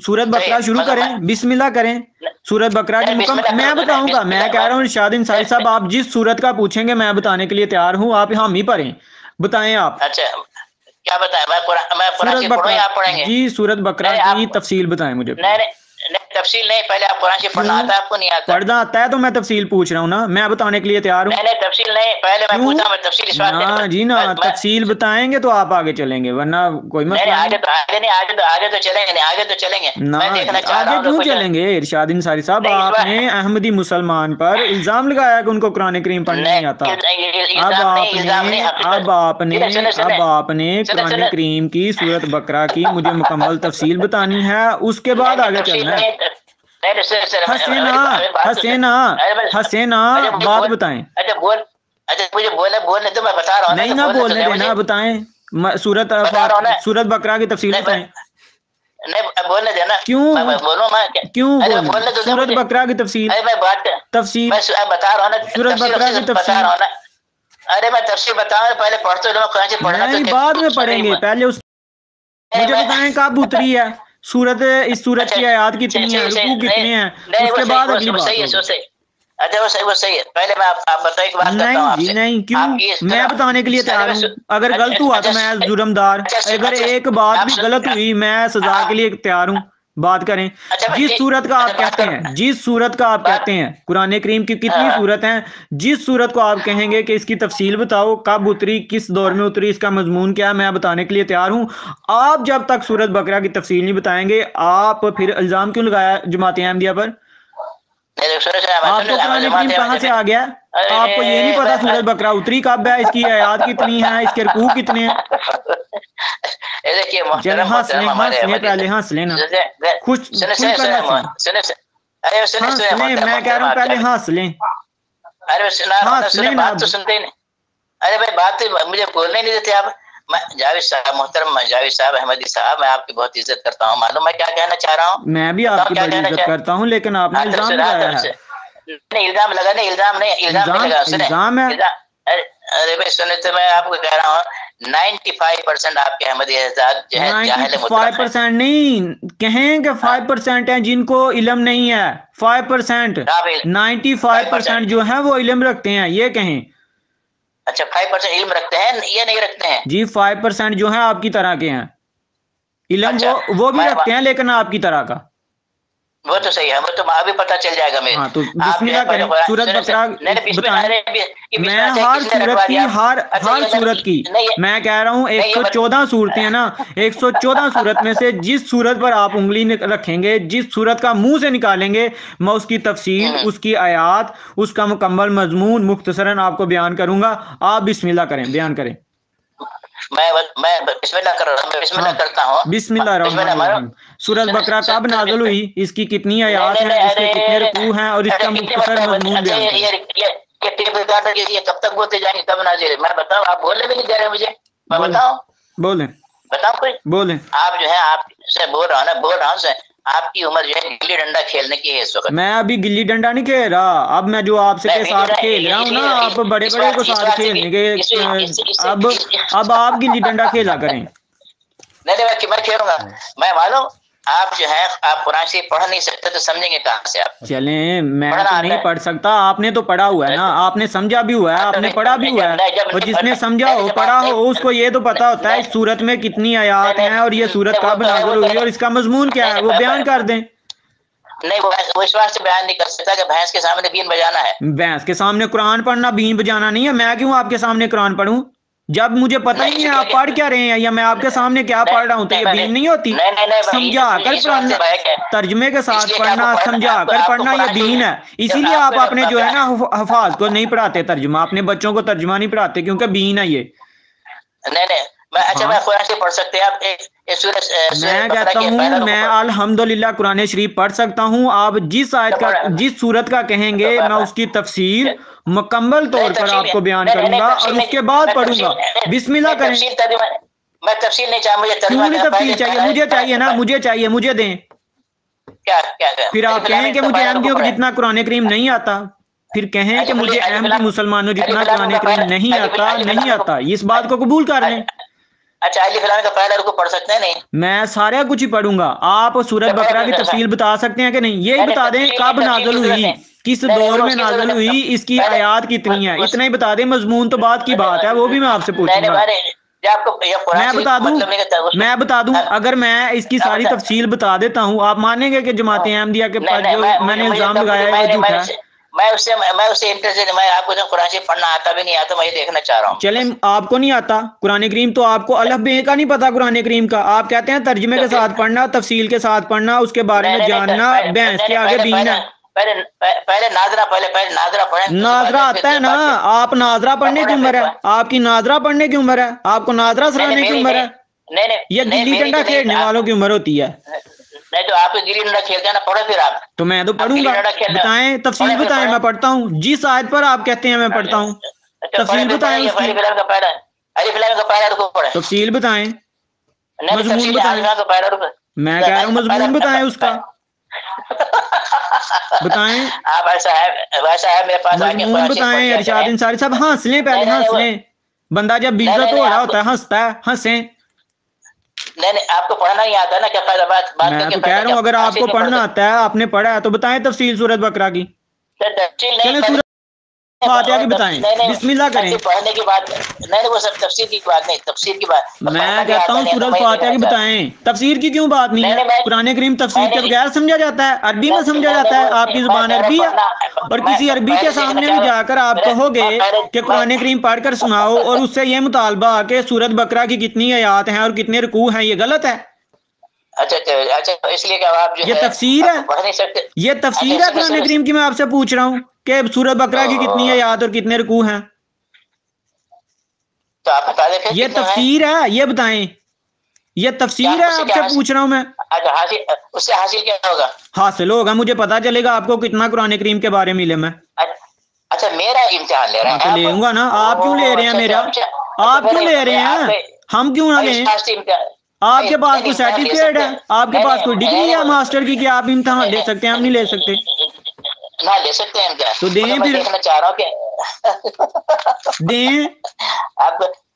सूरत बकरा शुरू करें, बिस्मिल्लाह करें। सूरत बकरा की मैं बताऊंगा, मैं कह रहा हूँ इरशाद अंसारी साहब, आप जिस सूरत का पूछेंगे मैं बताने के लिए तैयार हूँ। आप हम ही पढ़ें, बताएं आप। अच्छा क्या बताएं? सूरत बकरा जी, सूरत बकरा की तफसील बताएं मुझे। नहीं तफसील नहीं, पहले आप कुरान शरीफ पढ़ना आता है, आपको नहीं आता? पढ़ना आता है तो मैं तफसील पूछ रहा हूँ ना, मैं बताने के लिए तैयार हूँ। नहीं तफसील नहीं, पहले मैं पूछा, मैं तफसील ना जी ना, तफसील बताएंगे तो आप आगे चलेंगे, वरना कोई मसला नहीं। आगे तो चलेंगे ना, आगे क्यों चलेंगे? इरशाद अंसारी साहब, आपने अहमदी मुसलमान पर इल्जाम लगाया कि उनको कुरान करीम पढ़ना नहीं आता। अब आपने कुरान करीम की सूरत बकरा की मुझे मुकम्मल तफसील बतानी है, उसके बाद आगे चलना है। हसीना बात बताएं। अच्छा मुझे बोलने तो मैं बता रहा हूँ। नहीं ना बोलने देना, बताएं। सूरत बकरा की तफसील बताएं। नहीं बोलने देना। क्यों बोलने दो सूरत बकरा की तफसील। मैं बता रहा हूँ ना, सूरत बकरा की तफसील। अरे मैं तफसील बता रहा हूँ, पहले पढ़ते नहीं, बाद में पढ़ेंगे, पहले उस मुझे बताएं कब उतरी है सूरत, इस सूरत की आयात कितनी है, रुकू कितने हैं, उसके बाद अगली बात। अच्छा वो सही है। पहले मैं आप बताओ, एक बात करता हूँ आपसे। नहीं क्यों, मैं बताने के लिए तैयार हूँ। अगर गलत हुआ तो मैं जुर्मदार, अगर एक बात भी गलत हुई मैं सजा के लिए तैयार हूँ। बात करें जिस सूरत का आप कहते हैं, जिस सूरत का आप कहते हैं, कुरान करीम की कितनी सूरत हैं, जिस सूरत को आप कहेंगे कि इसकी तफसील बताओ, कब उतरी, किस दौर में उतरी, इसका मजमून क्या है, मैं बताने के लिए तैयार हूँ। आप जब तक सूरत बकरा की तफसील नहीं बताएंगे, आप फिर इल्जाम क्यों लगाया जमात अहमदिया पर? आपको कुरान करीम कहाँ से आ गया? आपको ये नहीं पता सूरत बकरा उतरी कब है, इसकी आयत कितनी है, इसके रुकू कितने हैं? चले हंस लें पहले हंस लेना, खुश हंस लें, मैं कह रहा हूँ पहले हंस लें। अरे सुना बात तो सुनते ही नहीं। अरे भाई बात मुझे बोलने नहीं देते आप। मैं जावेद साहब, मोहतरम जावेद साहब अहमदी साहब, मैं आपकी बहुत इज्जत करता हूँ, मालूम मैं क्या कहना चाह रहा हूँ। मैं भी आपकी बड़ी इज्जत करता हूँ, लेकिन आपने इल्जाम लगाया है। नहीं इल्जाम लगा, नहीं इल्जाम नहीं लगा, इल्जाम है। अरे भाई सुने तो मैं आपको कह रहा हूँ 95% आपके अहमदी हज़रात जो है 95% नहीं कहें कि 5% है जिनको इल्म नहीं है। 5%, 95% जो है वो इल्म रखते हैं, ये कहें। अच्छा 5% इल्म रखते हैं, ये नहीं रखते हैं जी। 5% जो है आपकी तरह के हैं, इल्म अच्छा, वो भी रखते हैं, लेकिन आपकी तरह का। वो तो सही है, वो तो अभी पता चल जाएगा मेरे। हाँ, तो बिस्मिल्लाह करें, सूरत बकरा बताएं। मैं हर सूरत की हर सूरत की मैं कह रहा हूँ 114 सूरतें हैं ना, 114 सूरत में से जिस सूरत पर आप उंगली रखेंगे, जिस सूरत का मुंह से निकालेंगे, मैं उसकी तफसील, उसकी आयात, उसका मुकम्मल मजमून मुख्तसरन आपको बयान करूंगा। आप बिस्मिल्लाह करें, बयान करें। मैं बिस्मिल्लाह कर रहा हूं, मैं बिस्मिल्लाह करता हूं। बिस्मिल्लाह। सूरत बकरा कब नाज़िल हुई, इसकी कितनी आयत हैं, इसके कितने रुकू हैं, और इसका मुख्तसर मजमून बयान करें। ये टेप रिकॉर्डर ये कब तक बोलते जाएंगे, कब नाज़िल? मैं बताऊं, आप बोलने भी नहीं दे रहे मुझे। मैं बताऊं, बोलें बताऊं कोई बोलें। आप जो है आपसे बोल रहा हूँ आपकी उम्र जो है गिल्ली डंडा खेलने की है इस वक्त। मैं अभी गिल्ली डंडा नहीं खेल रहा, अब मैं जो आपसे के साथ खेल रहा हूँ ना, आप बड़े बड़े को साथ खेलने के, अब आप गिल्ली डंडा खेला करें। नहीं मैं खेलूंगा। मैं मालूम आप जो है आप कुरान से पढ़ नहीं सकते तो समझेंगे कहाँ से आप? चलें, मैं तो नहीं पढ़ सकता, आपने तो पढ़ा हुआ है ना, आपने समझा भी हुआ है, आपने पढ़ा भी हुआ है, और जिसने समझा हो, पढ़ा हो, उसको ये तो पता होता है इस सूरत में कितनी आयत हैं और ये सूरत कब नाज़िल हुई और इसका मजमून क्या है, वो बयान कर दें। नहीं वो इस बात से बयान नहीं कर सकता कि भैंस के सामने बीन बजाना है। भैंस के सामने कुरान पढ़ना बीन बजाना नहीं है। मैं क्यों आपके सामने कुरान पढ़ूं जब मुझे पता ही नहीं है आप पढ़ क्या रहे हैं, या मैं आपके सामने क्या पढ़ रहा हूँ, तो ये बीन नहीं होती। समझा कर पढ़ना, तर्जमे के साथ पढ़ना, समझा कर पढ़ना, ये बीन है। इसीलिए आप अपने जो है ना हफाज को नहीं पढ़ाते तर्जमा, अपने बच्चों को तर्जमा नहीं पढ़ाते, क्योंकि बीन है ये। नहीं अच्छा मैं कुरान से पढ़ सकते हैं आप? मैं कहता हूँ मैं अल्हम्दुलिल्लाह कुरान शरीफ पढ़ सकता हूँ। आप जिस आयत का, जिस सूरत का कहेंगे, मैं उसकी तफसील मुकम्मल तौर पर आपको बयान करूंगा और उसके बाद पढ़ूंगा। बिस्मिल्लाह करें। मैं तफसील नहीं चाहिए, मुझे क्यों नहीं तफसील चाहिए? मुझे चाहिए ना, मुझे चाहिए, मुझे दें। क्या फिर आप कहें कि मुझे अहमदियों को जितना कुरान करीम नहीं आता, फिर कहें कि मुझे अहमदी मुसलमानों जितना कुरान करीम नहीं आता, इस बात को कबूल कर लें। अच्छा अली फलान का पहला रुकू पढ़ सकते हैं? नहीं, मैं सारा कुछ ही पढ़ूंगा। आप सूरत बकरा की तफसील बता सकते हैं कि नहीं? यही बता दें कब नाज़िल हुई, किस दौर में नाज़िल हुई, इसकी आयत कितनी है, इतना ही बता दें। मजमून तो बात की बात है, वो भी मैं आपसे पूछूंगा। मैं बता दूं अगर मैं इसकी सारी तफसील बता देता हूँ, आप मानेंगे कि जमात अहमदिया के पास जो मैंने इल्जाम लगाया है वो झूठा है? मैं उससे इंटरेस्टेड, मैं आपको जो कुरान शरीफ पढ़ना आता भी नहीं आता, मैं ये देखना चाह रहा हूँ। चले, आपको नहीं आता कुरान करीम, तो आपको अलफ बे का नहीं पता कुरान करीम का। आप कहते हैं तर्जमे के साथ पढ़ना, तफसील के साथ पढ़ना, उसके बारे में जानना, भैंस के आगे बीन है। पहले नाजरा पढ़े। नाजरा आता है ना, आप नाजरा पढ़ने की उम्र है, आपकी नाजरा पढ़ने की उम्र है, आपको नाजरा सुनाने की उम्र है। नहीं ये गिल्ली डंडा खेलने वालों की उम्र होती है। नहीं तो आप गिल्ली डंडा खेलते हैं ना, पढ़ो फिर आप। तो मैं तो पढ़ूंगा, बताएं तफसील बताएं, मैं पढ़ता हूँ। जिस आयत पर आप कहते हैं मैं पढ़ता हूँ, तफसील बताएं उसकी। तफसील बताएं, मजमून बताएं। मैं कह रहा हूँ मजमून बताएं उसका, बताएं आप। वैसा है मेरे पास मजमून बताएं। इरशाद अंसारी साहब हंस लें, पहले हंस लें। बंदा जब बेइज्जत हो रहा होता है हंसता है, हंसें। नहीं आपको पढ़ना ही आता है ना, क्या बात मैं तो कह रहा हूँ अगर आपको पढ़ना आता है, आपने पढ़ा है, तो बताएं तफसील सूरत बकरा की। चले फातिहा की बताएं, बिस्मिल्लाह करें। पढ़ने की बात नहीं, वो सब तफसीर की बात नहीं, तफसीर की बात मैं कहता हूँ सूरत फातिहा की बताएं, तफसीर की क्यों बात नहीं है? कुरान करीम तफसीर के बगैर समझा जाता है, अरबी में समझा जाता है, आपकी जुबान अरबी है और किसी अरबी के सामने भी जाकर आप कहोगे कि कुरान करीम पढ़कर सुनाओ और उससे ये मुतालबा कि सूरत बकरा की कितनी आयात हैं और कितने रुकू हैं, ये गलत है। अच्छा, इसलिए क्या आप ये तफसीर है, पढ़ नहीं सकते? ये तफसीर है कुरान करीम की। मैं आपसे पूछ रहा हूँ कि सूरत बकरा की कितनी आयात और कितने रुकू हैं, तो आप बता दें। ये तफसीर है, ये बताएं। ये तफसीर है, आपसे पूछ रहा हूँ मैं। अच्छा, उससे हासिल क्या होगा? हासिल होगा, मुझे पता चलेगा आपको कितना कुरान करीम के बारे में इल्म है। अच्छा, मेरा इम्तिहान ले रहे हैं? तो लेऊंगा ना। आप क्यों ले रहे हैं मेरा? आप क्यों ले रहे हैं? हम क्यों ना लें? आपके पास कोई सर्टिफिकेट है? आपके पास कोई डिग्री है मास्टर की कि आप इम्तिहान ले सकते हैं? हम नहीं ले सकते ना। ले सकते हैं क्या? तो दें फिर। देखना चाह रहा हूँ कि दें।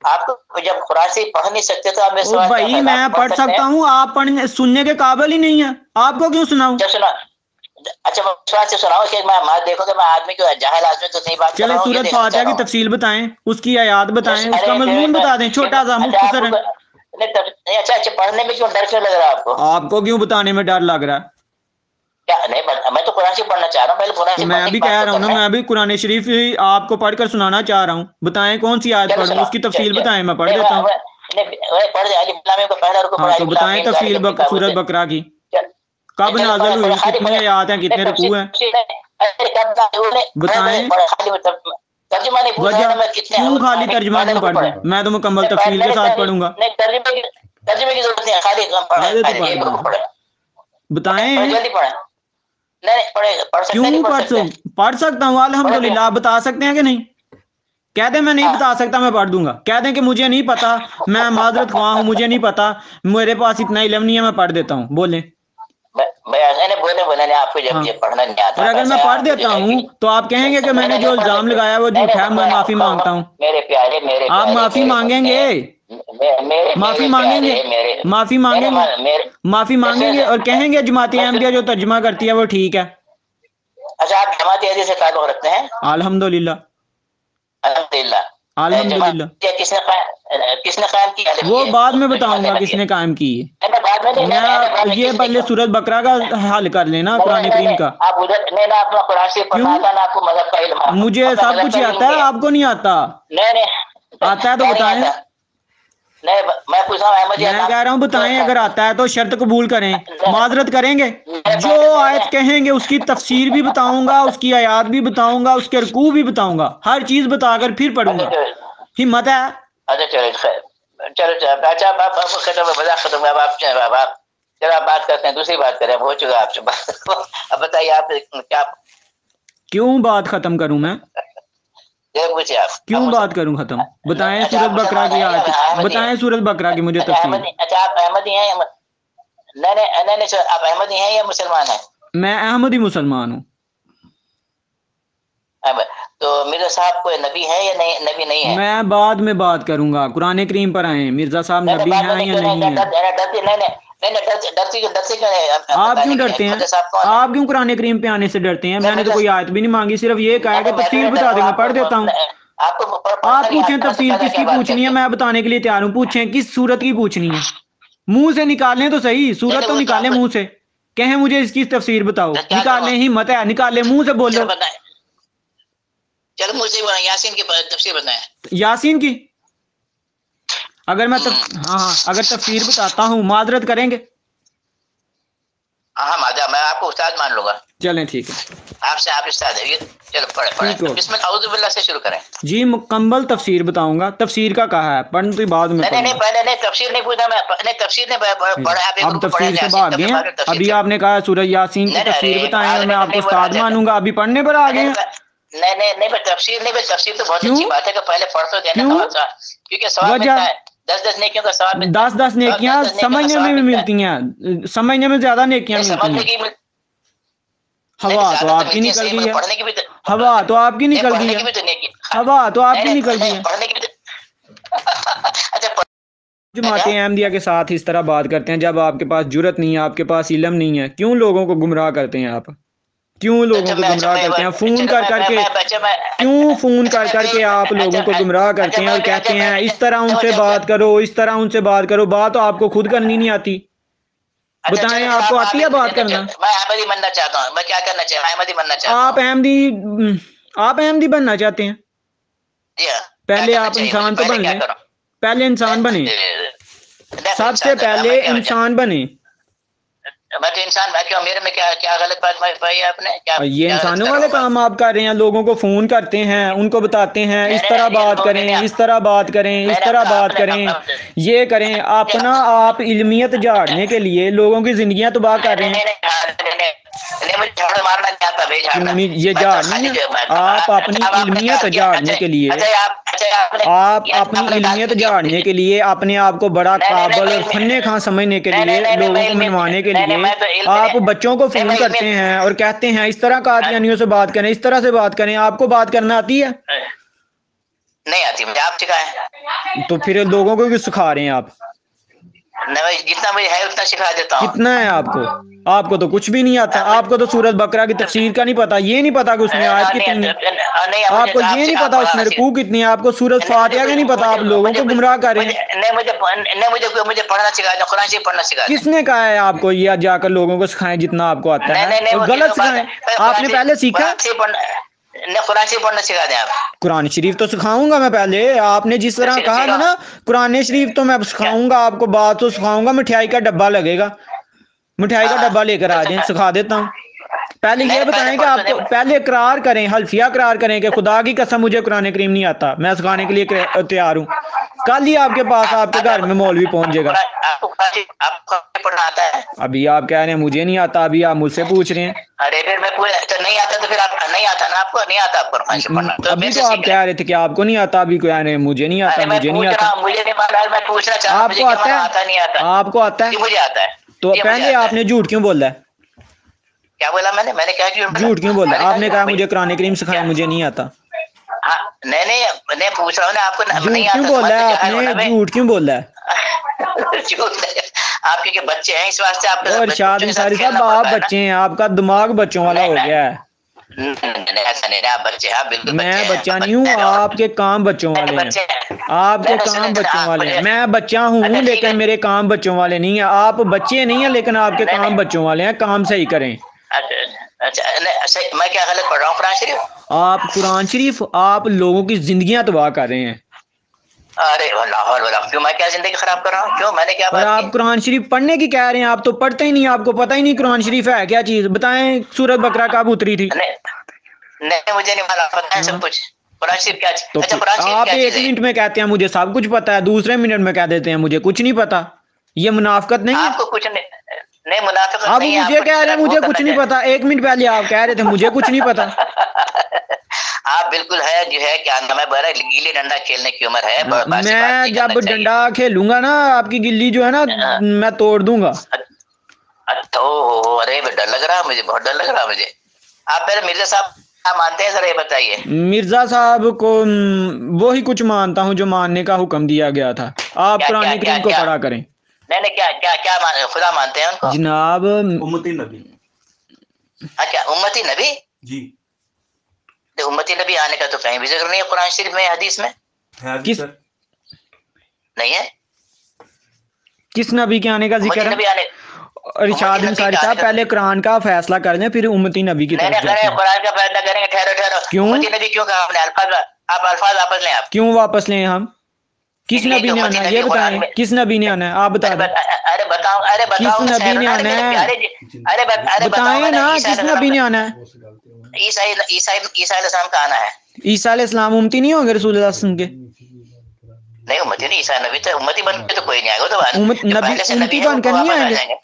आपको जब कुरान से पढ़ नहीं सकते तो आप ओ भाई, मैं पढ़ सकता हूँ, आप पढ़ने सुनने के काबिल ही नहीं है, आपको क्यों सुनाऊं? अच्छा, विश्वास से सुनाओ कि मैं देखो कि मैं आदमी को जाहिल आदमी तो नहीं बात। चले सूरत फातिहा की तफसील बताएं, उसकी आयात बताएं, उसका मजमून बता दें, छोटा सा मुख्तसर है। अच्छा, पढ़ने में क्यों डर क्यों लग रहा है आपको? आपको क्यों बताने में डर लग रहा है? क्या नहीं, मैं तो कुरान से पढ़ना चाह रहा हूँ, पहले कुरान से। मैं भी कह रहा हूँ ना, मैं भी कुरान शरीफ आपको पढ़कर सुनाना चाह रहा हूँ। बताएं कौन सी आयत पढ़ूं, उसकी तफसील बताएं, मैं पढ़ देता हूँ। तो बताएं तफसील सूरत बकरा की कब नाज़िल हुई, कितनी आयत हैं, कितने रुकू हैं, बताएं। वजह क्यों खाली तर्जुमा नहीं पढ़ दूं? मैं तो मुकम्मल तफसील के साथ पढ़ूंगा। तर्जुमे की जरूरत नहीं है, खाली बताएं। क्यों पढ़ सकता हूँ? अल्हम्दुलिल्लाह। आप बता सकते हैं कि नहीं? कह दें मैं नहीं बता सकता, मैं पढ़ दूंगा। कह दें कि मुझे नहीं पता, मैं माजरत ख्वाह हूँ, मुझे नहीं पता, मेरे पास इतना इल्म नहीं है, मैं पढ़ देता हूँ। बोले आपको जब ये पढ़ना नहीं आता। और अगर मैं पढ़ देता हूँ तो आप कहेंगे कि मैंने जो इल्जाम लगाया वो झूठा है, मैं माफी मांगता हूँ। मेरे प्यारे आप माफी मांगेंगे? माफी मांगेंगे? माफी मांगेंगे? माफी मांगेंगे और कहेंगे जमात अहमदिया जो तर्जुमा करती है वो ठीक है। अच्छा, आप जमात अहमदिया से ताल्लुक रखते हैं? अल्हम्दुलिल्लाह। अल्हम्दुलिल्लाह। किसने कायम किया? वो बाद में बताऊंगा किसने कायम की है। मैं ये पहले सूरत बकरा का हल कर लेना कुरान करीम का। आप उधर नहीं ना, अपना कुरान से पढ़ना था ना, आपको मज़हब का इल्म। मुझे सब कुछ आता है, आपको नहीं आता? नहीं आता है तो बताएं। नहीं, मैं पूछ रहा हूँ, मैं कह रहा हूँ बताएं। अगर आता है तो शर्त कबूल करें, माजरत करेंगे। जो आयत कहेंगे उसकी तफसीर भी बताऊंगा, उसकी आयात भी बताऊंगा, उसके रुकू भी बताऊंगा, हर चीज बताकर फिर पढ़ूंगा। हिम्मत है? अच्छा, चलो। अच्छा, खत्म। अब आप बात करते हैं, दूसरी बात करें। हो चुका आपसे बात। अब बताइए, आप क्या? क्यों बात खत्म करूं मैं? पूछिए आप। क्यों बात करूं खत्म? बताएं सूरत बकरा की आयत, बताएं सूरत बकरा की मुझे तफसीर। अच्छा, आप अहमदी हैं? नहीं, आप अहमदी हैं या मुसलमान हैं? मैं अहमदी मुसलमान हूँ। तो मिर्जा साहब कोई नबी है या नहीं? नबी नहीं है। मैं बाद में बात करूंगा, कुरान करीम पर आए। मिर्जा साहब नबी हैं या नहीं है? आप क्यों डरते हैं? आप क्यों कुरान करीम पे आने से डरते हैं? मैंने तो कोई आयत भी नहीं मांगी, सिर्फ ये कहा कि तफसीर बता दें, मैं पढ़ देता हूँ। आप पूछें तफसीर किसकी पूछनी है, मैं बताने के लिए तैयार हूँ। पूछें किस सूरत की पूछनी है, मुंह से निकालें तो सही। सूरत तो निकालें मुंह से, कहें मुझे इसकी तफसीर बताओ, निकालें। हिम्मत है, निकालें, मुंह से बोलो। चलो, मुझसे यासीन की तफसीर बताएं। यासीन की? अगर मैं हाँ, अगर तफसीर बताता हूँ माजरत करेंगे? हाँ, मैं आपको उस्ताद मान लूंगा। चलें, ठीक है। आपसे आप उस्ताद है। चलो पढ़े। बिस्मिल्लाह औज़ु बिल्लाह से शुरू करें। जी, मुकम्मल तफसीर बताऊंगा। तफसीर का कहा है, पढ़ने तो बाद में। नहीं, पहले नहीं, तफसीर नहीं पूछा मैं। नहीं, तफसीर नहीं पढ़ा। अब तफसीर से भाग गए हैं। अभी आपने कहा सूरह यासीन की तफसीर बताएं, मैं आपको उस्ताद मानूंगा। अभी पढ़ने पर आ गए हैं। नहीं, तफसीर तो बहुत अच्छी बात है कि पहले पढ़ तो देना, क्योंकि सवाल मिलता है। 10 नेकियों का सवाब। 10 नेकियां समझने में भी मिलती हैं, समझने में ज्यादा नेकियां मिलती हैं। हवा तो आपकी निकल गई है। हवा तो आपकी निकल गई है। हवा तो आपकी निकल गई है। जमात अहमदिया के साथ इस तरह बात करते हैं जब आपके पास जुर्रत नहीं है, आपके पास इल्म नहीं है। क्यों लोगों को गुमराह करते हैं आप? क्यों लोगों को गुमराह करते हैं? फोन कर करके क्यों फोन कर करके आप लोगों को गुमराह करते हैं और कहते हैं इस तरह उनसे बात करो, इस तरह उनसे बात करो? बात तो आपको खुद करनी नहीं आती। बताएं, आपको आती है बात करना? मैं अहमदी बनना चाहता हूँ, मैं क्या करना चाहता हूँ? अहमदी बनना चाहता हूँ। आप अहमदी बनना चाहते हैं? जी हाँ। पहले आप इंसान तो बन लें, पहले इंसान बने, सबसे पहले इंसान बने। मैं तो इंसान, क्यों मेरे में क्या क्या गलत बात पाई आपने? क्या ये इंसानों वाले काम आप कर रहे हैं, लोगों को फोन करते हैं, उनको बताते हैं इस तरह बात करें, इस तरह बात करें, इस तरह बात करें, ये करें। अपना आप इल्मियत झाड़ने के लिए लोगों की जिंदगियां तबाह कर रहे हैं। मुझे झाड़ू मारना क्या था भाई? क्यों नहीं? ये झाड़नी है, आप अपनी इल्मियत झाड़ने के लिए, आप अपनी इल्मियत झाड़ने के लिए, अपने आप को बड़ा काबिल और फन्ने खां समझने के लिए, लोगों को मनवाने के लिए आप बच्चों को फोन करते हैं और कहते हैं इस तरह कादियानियों से बात करें, इस तरह से बात करें। आपको बात करना आती है? नहीं आती मुझे, आप सिखाएं। तो फिर लोगों को क्यों सिखा रहे हैं आप? जितना मुझे है उतना सिखा देता हूँ। कितना है आपको? आपको तो कुछ भी नहीं आता। आपको तो सूरत बकरा की तफसीर का नहीं पता, ये नहीं पता कि उसमें आयत कितनी है, आपको ये नहीं पता उसमें रुकू कितनी है, आपको सूरत फातिहा का नहीं पता। आप लोगों को गुमराह कर रहे हैं। मुझे पढ़ना सिखा दो, कुरान शरीफ पढ़ना सिखा दो। किसने कहा है आपको ये जाकर लोगों को सिखाएं जितना आपको आता है? और गलत सिखाएं। आपने पहले सीखा? कुरान शरीफ पढ़ना सिखा दें आप। कुरान शरीफ तो सिखाऊंगा मैं पहले। आपने जिस तरह कहा था ना कुरान शरीफ, तो मैं सिखाऊंगा आपको, बात तो सिखाऊंगा। मिठाई का डब्बा लगेगा, मिठाई का डब्बा लेकर आ जाए, सिखा देता हूँ। पहले ये बताएं कि आपको, पहले इकरार करें, हल्फिया इकरार करें कि खुदा की कसम मुझे कुरान करीम नहीं आता, मैं सिखाने के लिए तैयार हूँ। कल ही आपके पास, आपके घर में मौलवी पहुंच जाएगा। पढ़ना आता है? अभी आप कह रहे हैं मुझे नहीं आता, अभी आप मुझसे पूछ रहे हैं। अरे फिर मैं तो नहीं आता, तो फिर आप नहीं आता ना, आपको नहीं आता आपको पढ़ना। तो अभी तो आप कह रहे थे कि आपको नहीं आता, अभी कह रहे हैं मुझे नहीं आता, मुझे नहीं आता। मुझे नहीं मालूम, मैं पूछना चाह रहा हूं, आपको आता है? आता नहीं आता? आपको आता है? मुझे आता है। तो पहले आपने झूठ क्यों बोला है? क्या बोला मैंने? मैंने क्या झूठ क्यों बोला? आपने कहा मुझे कुरान करीम सिखाया, मुझे नहीं आता। हाँ, नहीं पूछ रहा हूँ ना आपको, नहीं आता। क्यों बोला है आपने? झूठ क्यों बोला है? आपके के बच्चे हैं, इस वास्ते आप। और इरशाद अंसारी साहब, आप बच्चे हैं, आपका दिमाग बच्चों वाला हो गया है। ऐसा नहीं, आप बच्चे हैं, बिल्कुल। मैं बच्चा नहीं हूँ, आपके काम बच्चों वाले हैं, आपके काम बच्चों वाले हैं। मैं बच्चा हूँ लेकिन मेरे काम बच्चों वाले नहीं है। आप बच्चे नहीं है लेकिन आपके काम बच्चों वाले हैं। काम सही करें। अच्छा, मैं क्या गलत पढ़ रहा हूँ? कुरान शरीफ, आप कुरान शरीफ, आप लोगों की जिंदगियां तबाह कर रहे हैं। अरे क्यों? मैं क्या जिंदगी खराब कर रहा हूँ? क्यों? मैंने क्या बात आप कुरान शरीफ पढ़ने की कह रहे हैं, आप तो पढ़ते ही नहीं, आपको पता ही नहीं कुरान शरीफ है क्या चीज। बताएं सूरत बकरा कब उतरी थी? नहीं मुझे नहीं मालूम, बताएं सब कुछ। कुरान शरीफ क्या चीज? तो अच्छा, कुरान शरीफ आप क्या एक चीज है? मिनट में कहते हैं मुझे सब कुछ पता है, दूसरे मिनट में कह देते हैं मुझे कुछ नहीं पता। ये मुनाफिकत नहीं है? आपको कुछ नहीं मुनाफिकत आप नहीं है। मुझे कह रहे हैं मुझे कुछ नहीं पता। एक मिनट पहले आप कह रहे थे मुझे कुछ नहीं पता। आप बिल्कुल है, जो है क्या नाम है, बड़ा गिल्ली डंडा खेलने की उम्र है। मैं जब डंडा खेलूंगा ना, आपकी गिल्ली जो है ना, मैं तोड़ दूंगा। अरे डर लग रहा है मुझे, बहुत डर लग रहा है मुझे। आप पहले मिर्जा साहब क्या मानते हैं, जरा ये बताइए। मिर्जा साहब को वो ही कुछ मानता हूँ जो मानने का हुक्म दिया गया था। आप कुरान करीम को पढ़ा करें। नहीं क्या क्या क्या खुदा मानते हैं उनको? जनाब उम्मती नबी। क्या उम्मती नबी? जी। तो उम्मती नबी आने का तो कहीं भी जिक्र नहीं है कुरान शरीफ में, हदीस में किस नहीं है। किस नबी के आने का जिक्र है? इरशाद अंसारी साहब, पहले कुरान का फैसला कर लें, फिर उम्मती नबी की तरफ जाते हैं। कुरान का फैसला करेंगे, ठहरो। क्यों? उम्मती नबी क्यों कहा आपने? आप अल्फाज वापस लें। आप क्यों वापस लें? हम किस नबी ने आना है ये बताएं। किस नबी ने आना है आप बता दें। अरे बताओ किस नबी ने आना है? अरे बताएं ना, किस नबी ने आना है? ईसा अलैहिस्सलाम का आना है। ईसा अलैहिस्सलाम उम्मती नहीं होंगे रसूलुल्लाह के? नहीं, उम्मती नहीं, ईसा नबी तो उम्मती बन के तो कोई नहीं आएगा। तो उम्मती बनकर नहीं आएंगे।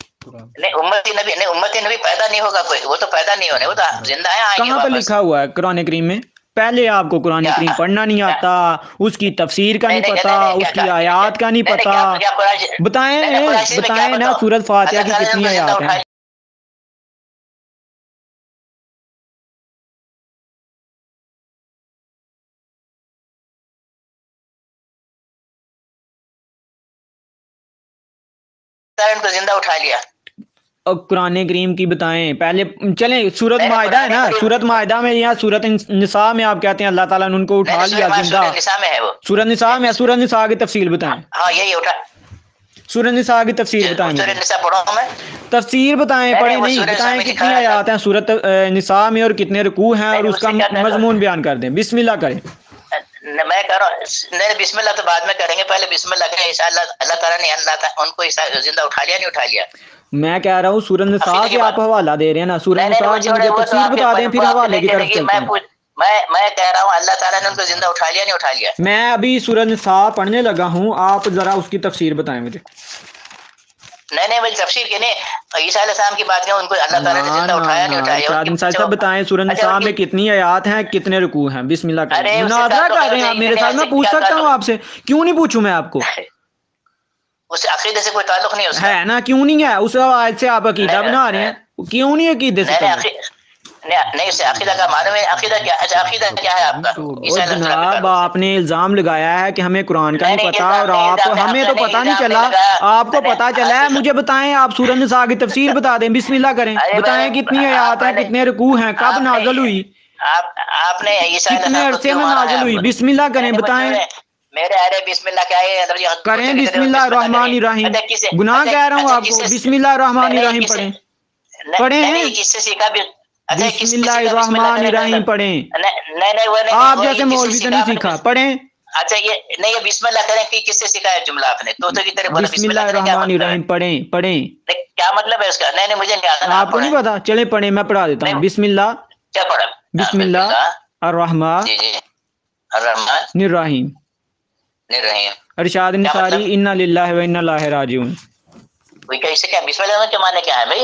नहीं, उम्मती नबी पैदा नहीं होगा कोई, वो तो पैदा नहीं होने, वो तो जिंदा है। कहाँ पर लिखा हुआ है कुरान करीम में? पहले आपको कुरान करीम पढ़ना नहीं आता, उसकी तफसीर का नहीं पता, उसकी आयात का नहीं पता। बताएं ना सूरत फातिहा की कितनी आयात है? जिंदा उठा लिया। कुरान करीम की बताएं पहले। चलें, सूरत मायदा है ना, सूरत मायदा में या सूरत निसा में आप कहते हैं अल्लाह ताला ने उनको उठा लिया जिंदा। सूरत निसा में, सूरत निसा की तफसील बताएं। हाँ यही उठा, सूरत निसा की तफसीर बताएं, तफसीर बताएं, पढ़े नहीं, बताएं कितनी आयत हैं सूरत निसा में और कितने रुकू हैं और उसका मजमून बयान कर दें। बिस्मिल्लाह करें। मैं कह रहा हूँ नहीं, बिस्मिल्लाह तो बाद में करेंगे, पहले बिस्मिल्लाह करें। अल्लाह ताला ने उनको जिंदा उठा लिया, नहीं उठा लिया? मैं कह रहा हूँ सूरत निसा के आप हवाला दे रहे हैं ना, सूरत निसा की मुझे तफसीर बता दें, फिर हवाले की तरफ चलते हैं। मैं कह रहा हूँ अल्लाह ताला ने उनको जिंदा उठा लिया, नहीं उठा लिया? मैं अभी सूरत निसा पढ़ने लगा हूँ, आप जरा उसकी तफसीर बताएं मुझे। नहीं मुझे तफसीर की नहीं, ईसा अलैहिस्सलाम की बात करें, उनको अल्लाह ताला ने जिंदा उठाया, नहीं उठाया? साहब बताएं सूरत निसा में कितनी आयत हैं, कितने रुकू हैं। बिस्मिल्लाह करें। मुनाज़रा कर रहे हैं आप मेरे साथ, मैं पूछ सकता हूँ आपसे? क्यों नहीं पूछूं मैं आपको? उससे अकीदे से कोई ताल्लुक नहीं उसका। है ना, क्यों नहीं है? उस आयत से आप अकीदा बना रहे हैं, क्यों नहीं अकीदे से? नहीं उससे अकीदा का मालूम है। अकीदा क्या? अच्छा अकीदा क्या है आपका? जनाब आपने इल्जाम लगाया है कि हमें कुरान का नहीं पता, और आप हमें तो पता नहीं चला, आपको पता चला है। मुझे बताएं, आप सूरत निसा की तफसीर बता दें। बिस्मिल्लाह करें, बताएं कितनी आयत है, कितने रुकू हैं, कब नाज़िल हुई, आपने कितने अरसे में नाज़िल हुई। बिस्मिल्लाह करें, बताएं। मेरे अरे बिस्मिल्लाह क्या है? करें बिस्मिल्लाह रहमान रहीम। गुनाह कह रहा हूँ आपको, बिस्मिल्लाह रहमान रहीम पढ़ें, पढ़ें। किससे सीखा? बिस्मिल्लाहिर्रहमानिर्रहीम पढ़ें। नहीं आप जैसे मौलवी से नहीं सीखा, पढ़ें। अच्छा ये बिस्मिल्लाह करें कि किससे सीखा है जुमला आपने? तो की तरह बोला बिस्मिल्लाहिर्रहमानिर्रहीम पढ़ें। क्या मतलब है उसका? नहीं मुझे नहीं आता। आपको नहीं पता? चले पढ़ें, मैं पढ़ा देता हूँ। बिस्मिल्लाह, क्या पढ़ा? बिस्मिल्लाह अर्रहमानिर्रहीम। इरशाद निसारी, इन्ना लिल्लाहि व इन्ना इलैहि राजिऊन। कैसे क्या बिस्मिल्लाह के माने क्या है भाई?